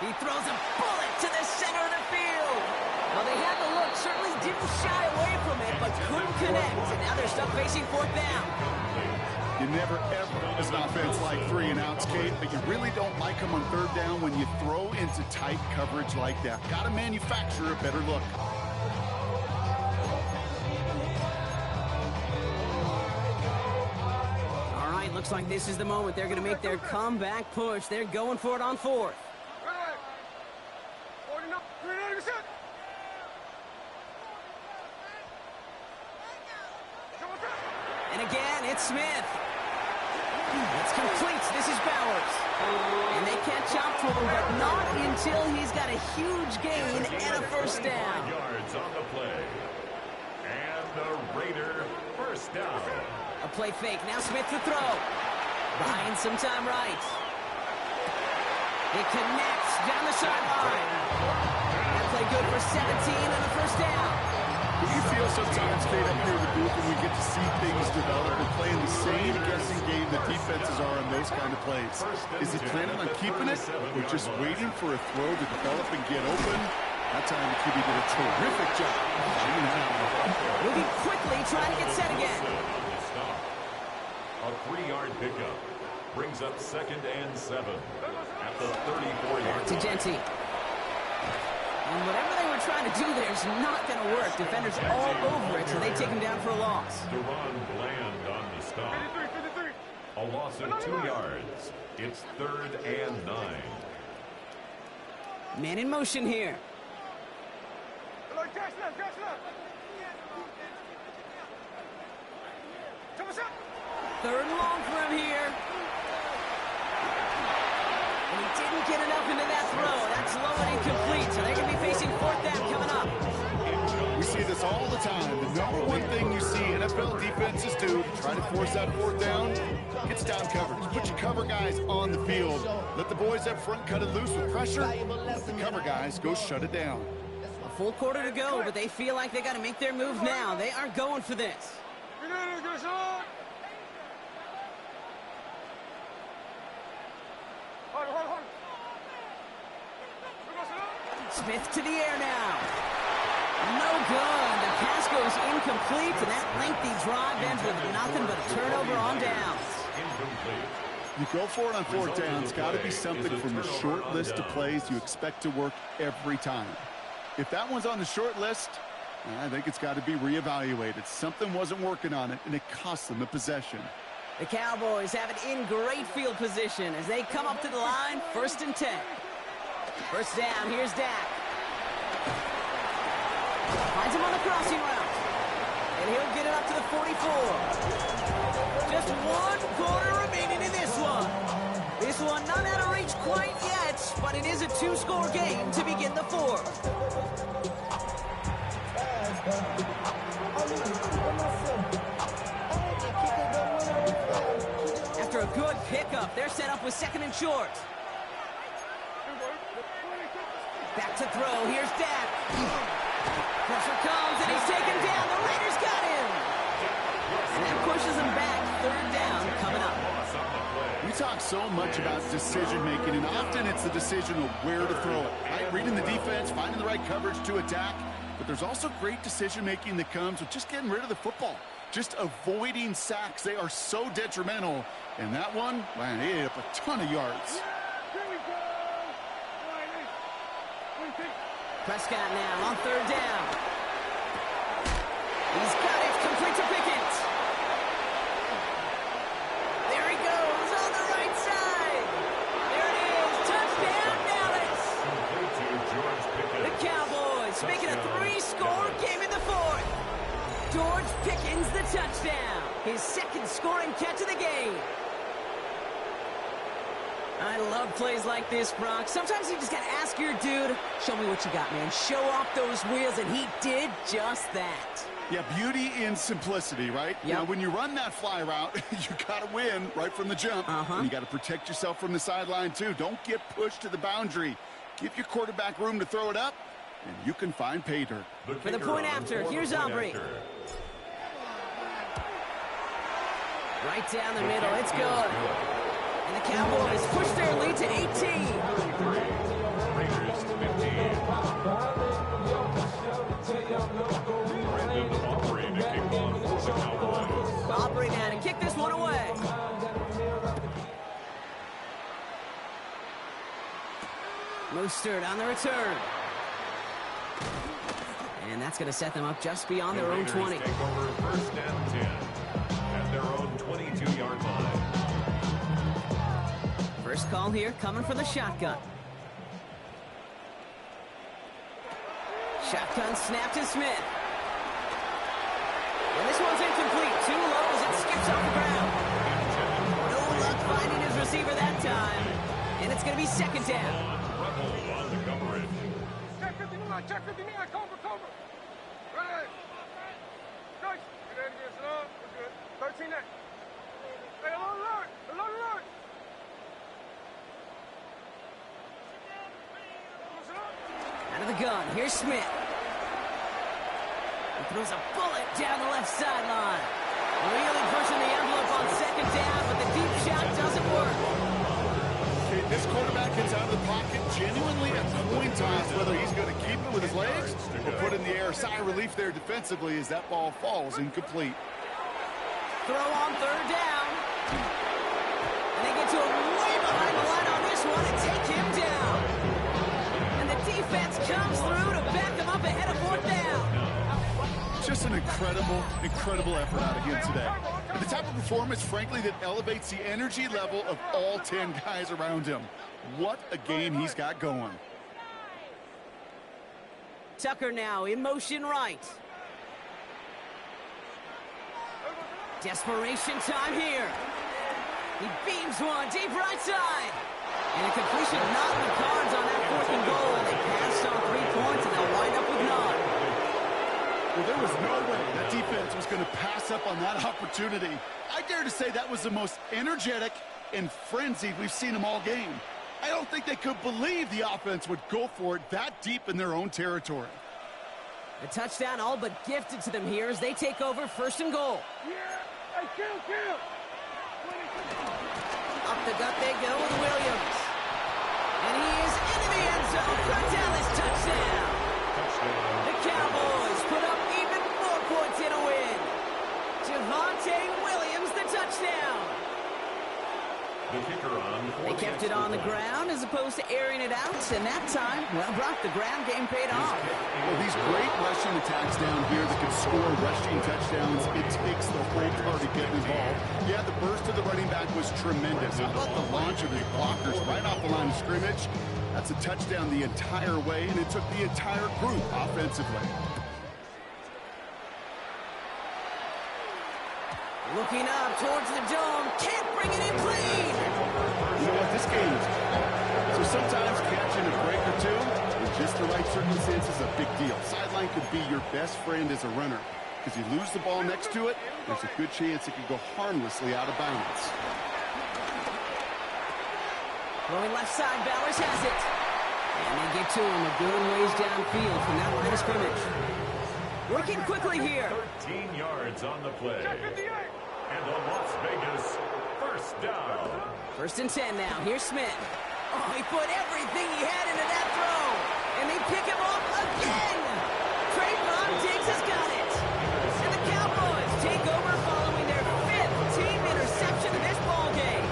He throws a bullet to the center of the field. Well, they had the look, certainly didn't shy away from it, but couldn't connect. And now they're stuck facing 4th down. You never, ever, as an offense, like 3 and outs, Kate, but you really don't like them on 3rd down when you throw into tight coverage like that. Got to manufacture a better look. All right, looks like this is the moment they're going to make their comeback push. They're going for it on 4th. And again, it's Smith. It's complete. This is Bowers. And they catch up to him, but not until he's got a huge gain and a 1st down. Yards on the play. And the Raider 1st down. A play fake. Now Smith to throw. Buying some time right. It connects down the sideline. That play good for 17 and a 1st down. You feel sometimes, Kate, up here in the booth when we get to see things develop. We're playing the same guessing game that defenses are on those kind of plays. Is he planning on keeping it or just waiting for a throw to develop and get open? That time the QB did a terrific job. Moving quickly, trying to get set again. A 3-yard pickup brings up 2nd and 7 at the 34-yard to Genty. And whatever they were trying to do there is not going to work. Defenders all over it, so they take him down for a loss. Deron Bland on the stop. A loss of 2 yards. It's 3rd and 9. Man in motion here. 3rd and long for him here. And he didn't get enough into that throw. That's low and incomplete, so they're going to be facing 4th down coming up. We see this all the time. The number one thing you see NFL defenses do to try to force that 4th down, it's down coverage. Put your cover guys on the field. Let the boys up front cut it loose with pressure. Let the cover guys go shut it down. A full quarter to go, but they feel like they got to make their move now. They are going for this. Smith to the air now. No good. The pass goes incomplete, and that lengthy drive ends with nothing but a turnover on downs. You go for it on 4th down. It's got to be something from a short list of plays you expect to work every time. If that one's on the short list, I think it's got to be reevaluated. Something wasn't working on it, and it cost them a possession. The Cowboys have it in great field position as they come up to the line, 1st and 10. 1st down, here's Dak. Finds him on the crossing route. And he'll get it up to the 44. Just 1 quarter remaining in this one. This one not out of reach quite yet, but it is a 2-score game to begin the 4th. After a good pickup, they're set up with 2nd and short. Back to throw. Here's Dak. Pressure comes, and he's taken down. The Raiders got him. And that pushes him back. 3rd down coming up. We talk so much about decision-making, and often it's the decision of where to throw it. Right? Reading the defense, finding the right coverage to attack. But there's also great decision-making that comes with just getting rid of the football. Just avoiding sacks. They are so detrimental. And that one, man, it ate up a ton of yards. Prescott now on 3rd down. He's got it. Complete to Pickett. There he goes on the right side. There it is. Touchdown, Dallas. The Cowboys making a 3-score game in the 4th. George Pickens the touchdown. His 2nd scoring catch of the game. I love plays like this, Brock. Sometimes you just got to ask your dude, show me what you got, man. Show off those wheels, and he did just that. Yeah, beauty in simplicity, right? Yep. You know, when you run that fly route, you got to win right from the jump. And you got to protect yourself from the sideline, too. Don't get pushed to the boundary. Give your quarterback room to throw it up, and you can find pay dirt. For the point after, here's Aubrey. Right down the middle, it's good. And the Cowboys push their lead to 18. Raiders 15. Brandon Aubrey to kick off for the Cowboys. Aubrey now to kick this one away. Mostert on the return. And that's going to set them up just beyond their own 20. Take over first and 10 at their own 22-yard line. First call here coming from the shotgun. Shotgun snap to Smith. And this one's incomplete. Too low as it skips off the ground. No luck finding his receiver that time. And it's going to be second down. On the coverage. Check 59, check 59, cover. Right. Nice. Get that again, son. We're good. 13 next. Hey, alert. Out of the gun, here's Smith. He throws a bullet down the left sideline. Really pushing the envelope on second down, but the deep shot doesn't work. Okay, this quarterback gets out of the pocket genuinely at coin toss, whether he's going to keep it with his legs or put it in the air. Sigh of relief there defensively as that ball falls incomplete. Throw on third down. And they get to him way behind the line on this one and take him down. And the defense comes through to back him up ahead of fourth down. Just an incredible effort out of him today. And the type of performance, frankly, that elevates the energy level of all 10 guys around him. What a game he's got going. Tucker now in motion right. Desperation time here. He beams one deep right side. And a completion not in the cards on that fourth and goal. They passed on 3 points and they'll wind up with none. Well, there was no way that defense was going to pass up on that opportunity. I dare to say that was the most energetic and frenzied we've seen them all game. I don't think they could believe the offense would go for it that deep in their own territory. The touchdown all but gifted to them here as they take over first and goal. Yeah. Hey, kill. Up the gut they go with Williams. And he is into the end zone for a Dallas touchdown. The Cowboys put up even more points in a win. Javonte Williams, the touchdown. The kicker on. They kept it on the ground as opposed to airing it out, and that time, well, Brock, the ground game paid off. Well, these great rushing attacks down here that can score rushing touchdowns, it takes the whole party getting involved. Yeah, the burst of the running back was tremendous. How about the launch of his blockers right off the line of scrimmage? That's a touchdown the entire way, and it took the entire group offensively. Looking up towards the dome, can't bring it in clean. You know what, this game is so sometimes catching a break or two in just the right circumstances is a big deal. Sideline could be your best friend as a runner because you lose the ball next to it, there's a good chance it could go harmlessly out of bounds. Throwing left side, Bowers has it. And they get to him a good ways downfield from that line of scrimmage. Working quickly here. 13 yards on the play. And a Las Vegas first down. First and 10 now. Here's Smith. Oh, he put everything he had into that throw. And they pick him off again. Trayvon Diggs has got it. And the Cowboys take over following their 5th team interception of this ball game.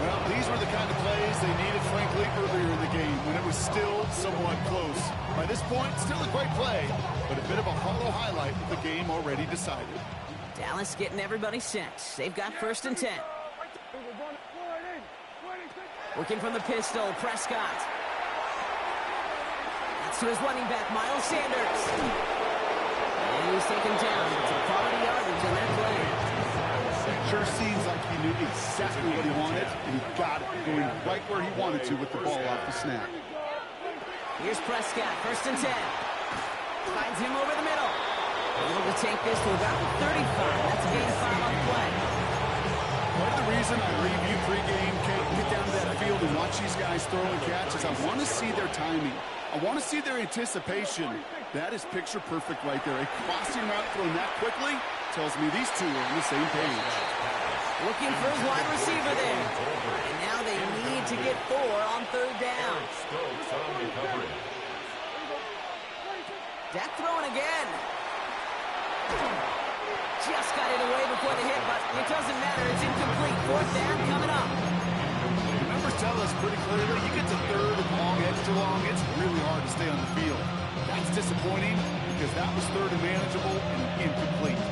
Well, these were the kind of plays they needed, frankly, earlier in the game when it was still somewhat close. By this point, still a great play, but a bit of a hollow highlight with the game already decided. Dallas getting everybody set. They've got first and 10. Working from the pistol, Prescott. That's to his running back, Miles Sanders. And he's taken down. It's a quality yardage on that play. Sure seems like he knew exactly what he wanted, and he got it, going right where he wanted to with the ball off the snap. Here's Prescott, 1st and 10. Finds him over the middle. Able to take this to about 35. That's a gain of 5 on the play. Part of the reason I review pregame, Kate, get down to that field and watch these guys throw and catch is I want to see their timing. I want to see their anticipation. That is picture perfect right there. A crossing route thrown that quickly tells me these two are on the same page. Looking for his wide receiver there. And now they need to get 4 on 3rd down. Dak throwing again. Just got it away before the hit, but it doesn't matter. It's incomplete. 4th down coming up. Numbers tell us pretty clearly, you get to 3rd and long, extra long, it's really hard to stay on the field. That's disappointing because that was 3rd and manageable and incomplete.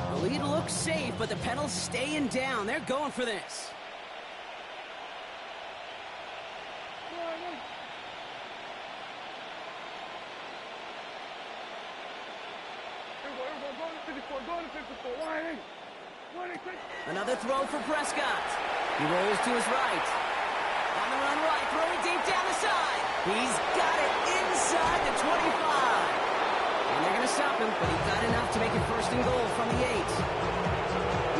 The lead looks safe, but the Penals staying down. They're going for this. Another throw for Prescott. He rolls to his right. On the run right, throwing deep down the side. He's got it inside the 25. And they're going to stop him, but he got enough to make it 1st and goal from the 8.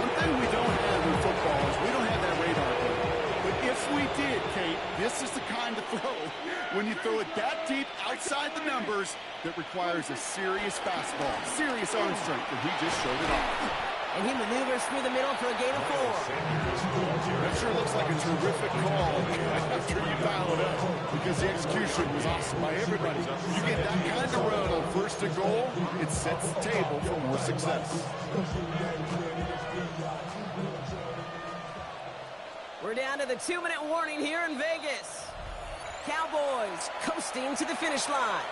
One thing we don't have in football is we don't have that radar thing. But if we did, Kate, this is the kind of throw when you throw it that deep outside the numbers that requires a serious fastball, serious arm strength, and he just showed it off. And he maneuvers through the middle for a gain of 4. That sure looks like a terrific call after you dial it up because the execution was awesome by everybody. You get that kind of run on 1st and goal, it sets the table for more success. We're down to the 2-minute warning here in Vegas. Cowboys coasting to the finish line.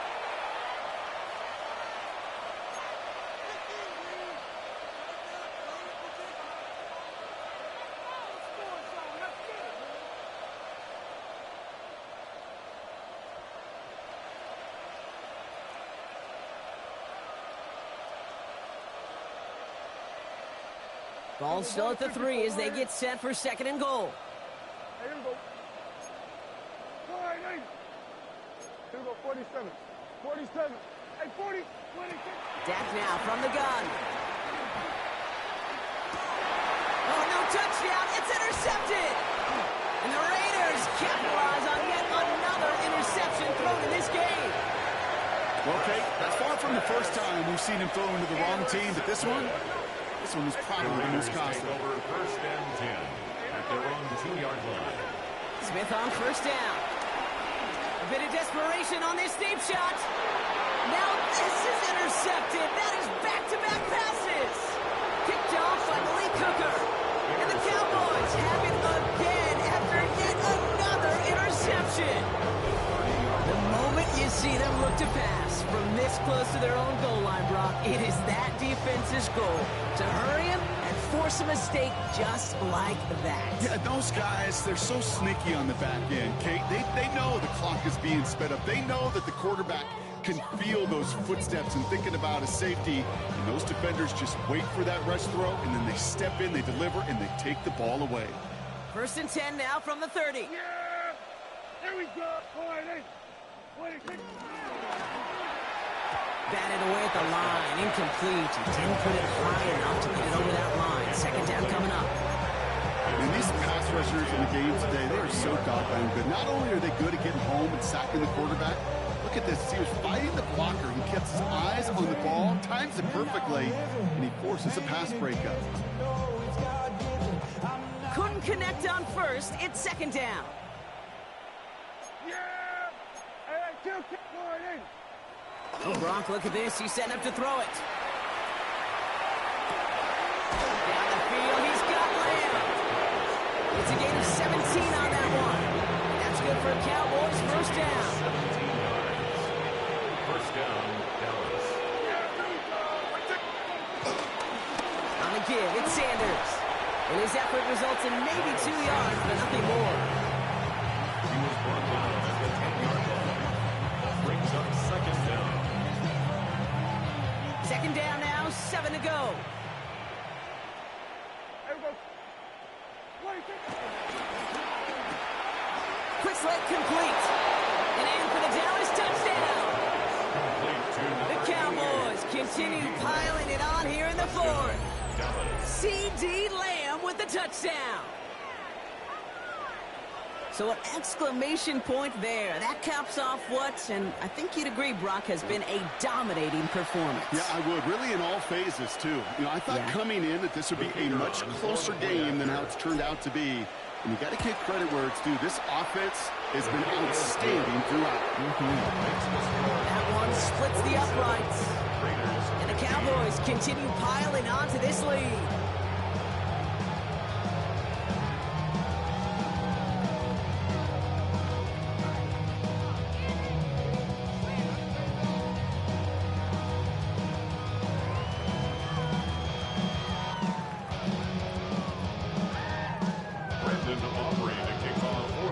Ball still at the 3 as they get set for 2nd and goal. Here we go. Here we go, 47. 47. Hey, 40. 26. Dak now from the gun. Oh, no touchdown. It's intercepted. And the Raiders capitalize on yet another interception thrown in this game. Well, Kate, that's far from the first time we've seen him throw into the wrong team, but this one was probably the most costly. Over 1st and 10 at their own 2-yard line. Smith on 1st down. A bit of desperation on this deep shot. Now this is intercepted. That is back-to-back passes. Kicked off by Malik Hooker. And the Cowboys have it again after yet another interception. The moment you see them look to pass from this close to their own goal line, Brock, it is that defense's goal to hurry him and force a mistake just like that. Yeah, those guys, they're so sneaky on the back end, Kate. They know the clock is being sped up. They know that the quarterback can feel those footsteps and thinking about a safety. And those defenders just wait for that rush throw, and then they step in, they deliver, and they take the ball away. 1st and 10 now from the 30. Yeah! There we go. 26. Batted away at the line, incomplete. He didn't put it high enough to get it over that line. 2nd down coming up. And these pass rushers in the game today, they are so doggone good. Not only are they good at getting home and sacking the quarterback, look at this. He was fighting the blocker. He kept his eyes on the ball, times it perfectly, and he forces a pass breakup. Couldn't connect on 1st. It's 2nd down. Yeah! Hey, kill. Oh, Gronk, look at this. He's setting up to throw it. Down the field, he's got Lamb. It's a gain of 17 on that one. That's good for Cowboys. 1st down. 1st down, Dallas. On the give, it's Sanders. And his effort results in maybe 2 yards, but nothing more. He was brought down at the 10-yard line. Brings up 2nd down. 2nd down now, 7 to go. Quick slant complete. And in for the Dallas touchdown. The Cowboys continue piling it on here in the fourth. C.D. Lamb with the touchdown. So an exclamation point there. That caps off what, and I think you'd agree, Brock, has been a dominating performance. Yeah, I would. Really in all phases, too. You know, I thought coming in that this would be a much closer game than how it's turned out to be. And you got to give credit where it's due. This offense has been outstanding throughout. That one splits the uprights. And the Cowboys continue piling on to this lead.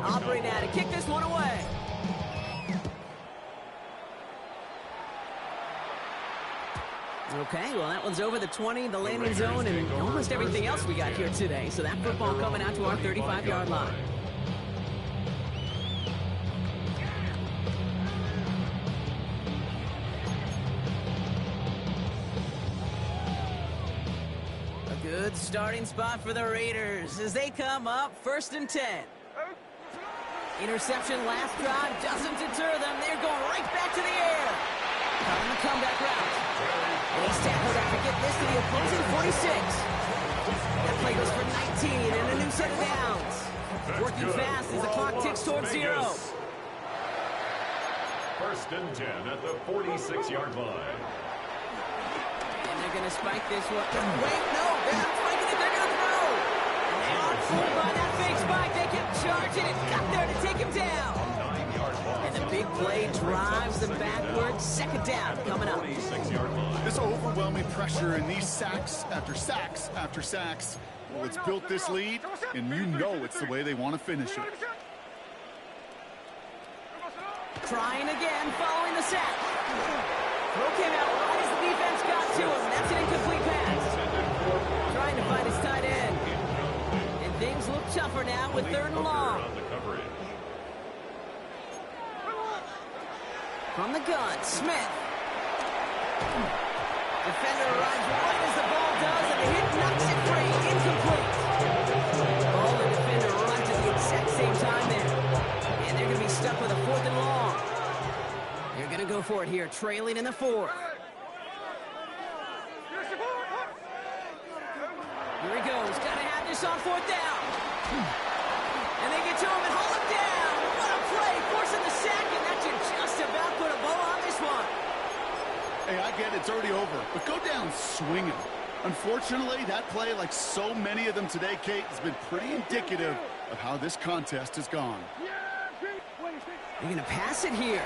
Aubrey now to kick this one away. Okay, well, that one's over the 20, the landing zone, and almost everything else we got here today. So that football coming out to our 35-yard line. A good starting spot for the Raiders as they come up 1st and 10. Interception last drive doesn't deter them. They're going right back to the air. On the comeback route. And he's tackled after getting this to the opposing 46. That play goes for 19 and a new set of downs. Working fast as the clock ticks towards 0. 1st and 10 at the 46-yard line. And they're going to spike this one. Wait, no, they're not spiking it. They're going to throw. And they are fooled by that fake spike. They kept charging and got there to take him down. And the big play drives them backwards. 2nd down coming up. This overwhelming pressure and these sacks after sacks after sacks. Well, it's built this lead, and you know it's the way they want to finish it. Trying again following the sack. Throw came out right as the defense got to him. That's an incomplete pass. Trying to find his tight end. And things look tougher now with 3rd and long. From the gun, Smith. Defender arrives right as the ball does, and the hit knocks it free. Incomplete. Ball and defender runs at the exact same time there. And they're going to be stuck with a 4th and long. They're going to go for it here, trailing in the 4th. Here he goes. Got to have this on 4th down. And they get to him and haul him down. What a play, forcing the sack, and that should just about put a bow on this one. Hey, I get it, it's already over, but go down swinging. Unfortunately, that play, like so many of them today, Kate, has been pretty indicative of how this contest has gone. They're going to pass it here.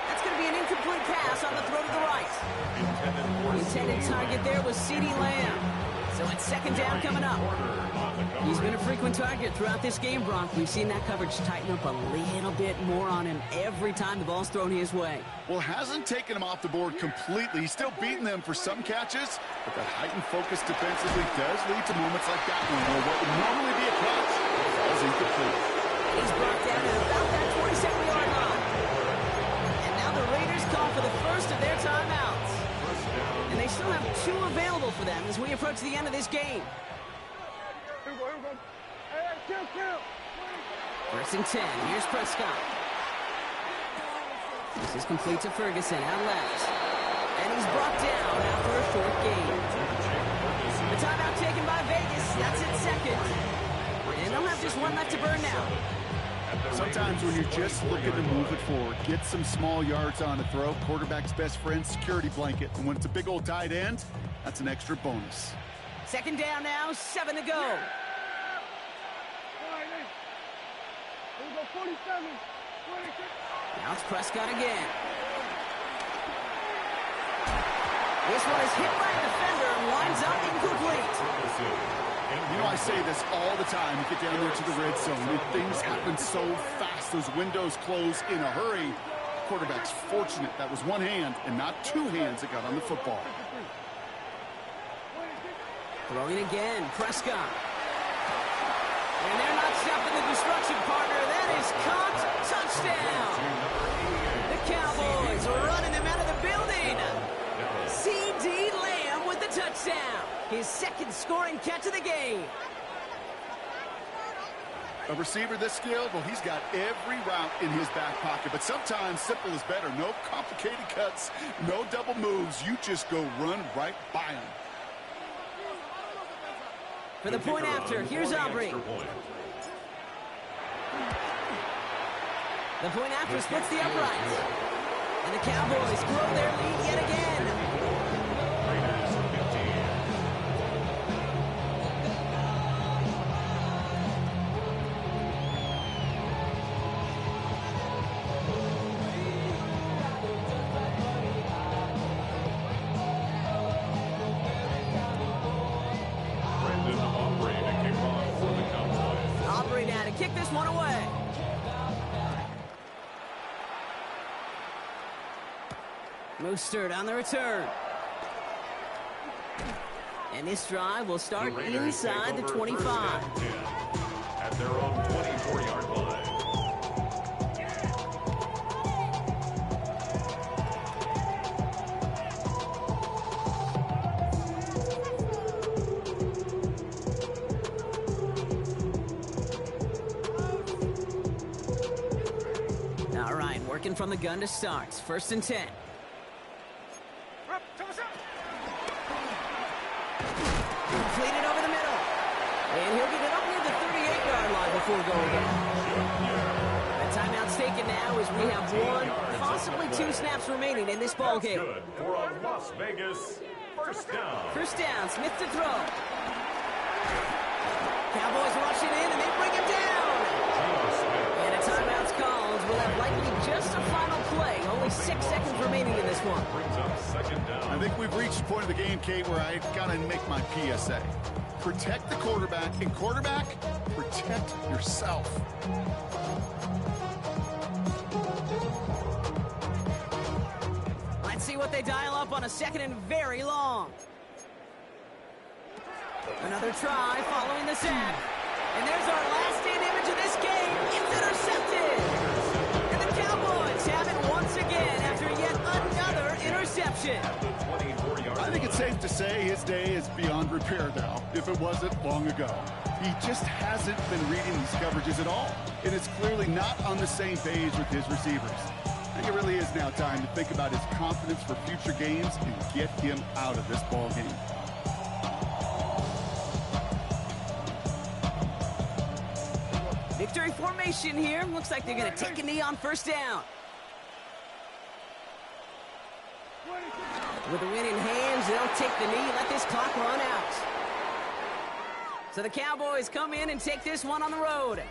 That's going to be an incomplete pass on the throw to the right. The intended target there was C.D. Lamb. So it's 2nd down coming up. He's been a frequent target throughout this game, Brock. We've seen that coverage tighten up a little bit more on him every time the ball's thrown his way. Well, hasn't taken him off the board completely. He's still beating them for some catches, but that heightened focus defensively does lead to moments like that one where what would normally be a catch is incomplete. He's brought down at about that 27-yard line. And now the Raiders call for the first of their timeouts. And they still have 2 available for them as we approach the end of this game. 1st and 10. Here's Prescott. This is complete to Ferguson out left. And he's brought down after a short gain. The timeout taken by Vegas. That's it, 2nd. And they'll have just 1 left to burn now. Sometimes when you're just looking to move it forward, get some small yards on a throw, quarterback's best friend, security blanket. And when it's a big old tight end, that's an extra bonus. 2nd down now, 7 to go. Now it's Prescott again. This one is hit by a defender and winds up incomplete. You know, I say this all the time. You get down there to the red zone, and things happen so fast. Those windows close in a hurry. Quarterback's fortunate that was 1 hand and not 2 hands that got on the football. Throwing again, Prescott. And they're not stopping the destruction, partner. That is caught. Touchdown. The Cowboys are running them out of the building. C.D. Lamb with the touchdown. His second scoring catch of the game. A receiver this skilled, well, he's got every route in his back pocket. But sometimes simple is better. No complicated cuts, no double moves. You just go run right by him. For the point after, here's Aubrey. The point after splits the uprights. And the Cowboys grow their lead yet again. Aubrey now to kick this one away. Mostert on the return. And this drive will start inside the 25. At their own 24-yard line. All right, working from the gun to start. 1st and 10. Completed over the middle. And he'll get it up near the 38-yard line before going down. The timeout's taken now as we have one, possibly two snaps remaining in this ball game. Good for a Las Vegas first down. First down, Smith to throw. Cowboys rushing in and they bring him down. And a timeout's called. We'll have likely just a final play. Only 6 seconds remaining in this one. I think we've reached the point of the game, Kate, where I've got to make my PSA. Protect the quarterback, and quarterback, protect yourself. Let's see what they dial up on a 2nd and very long. Another try following the sack. And there's our last stand image of this game. It's intercepted. And the Cowboys have it once again after yet another interception. I think it's safe to say his day is beyond repair now, if it wasn't long ago. He just hasn't been reading these coverages at all, and it's clearly not on the same page with his receivers. I think it really is now time to think about his confidence for future games and get him out of this ball game. Victory formation here. Looks like they're going to take a knee on 1st down. With the win in hands, they'll take the knee, let this clock run out. So the Cowboys come in and take this one on the road.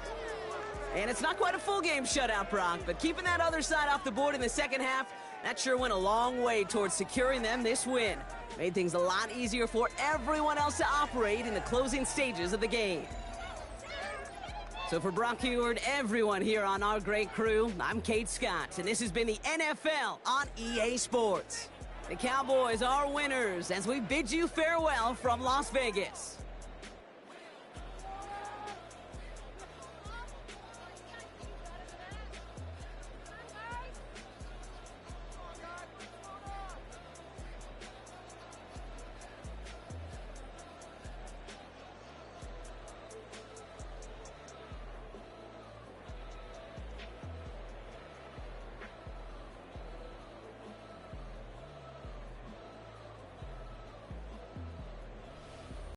And it's not quite a full game shutout, Brock, but keeping that other side off the board in the second half, that sure went a long way towards securing them this win. Made things a lot easier for everyone else to operate in the closing stages of the game. So for Brock Heward, everyone here on our great crew, I'm Kate Scott, and this has been the NFL on EA Sports. The Cowboys are winners as we bid you farewell from Las Vegas.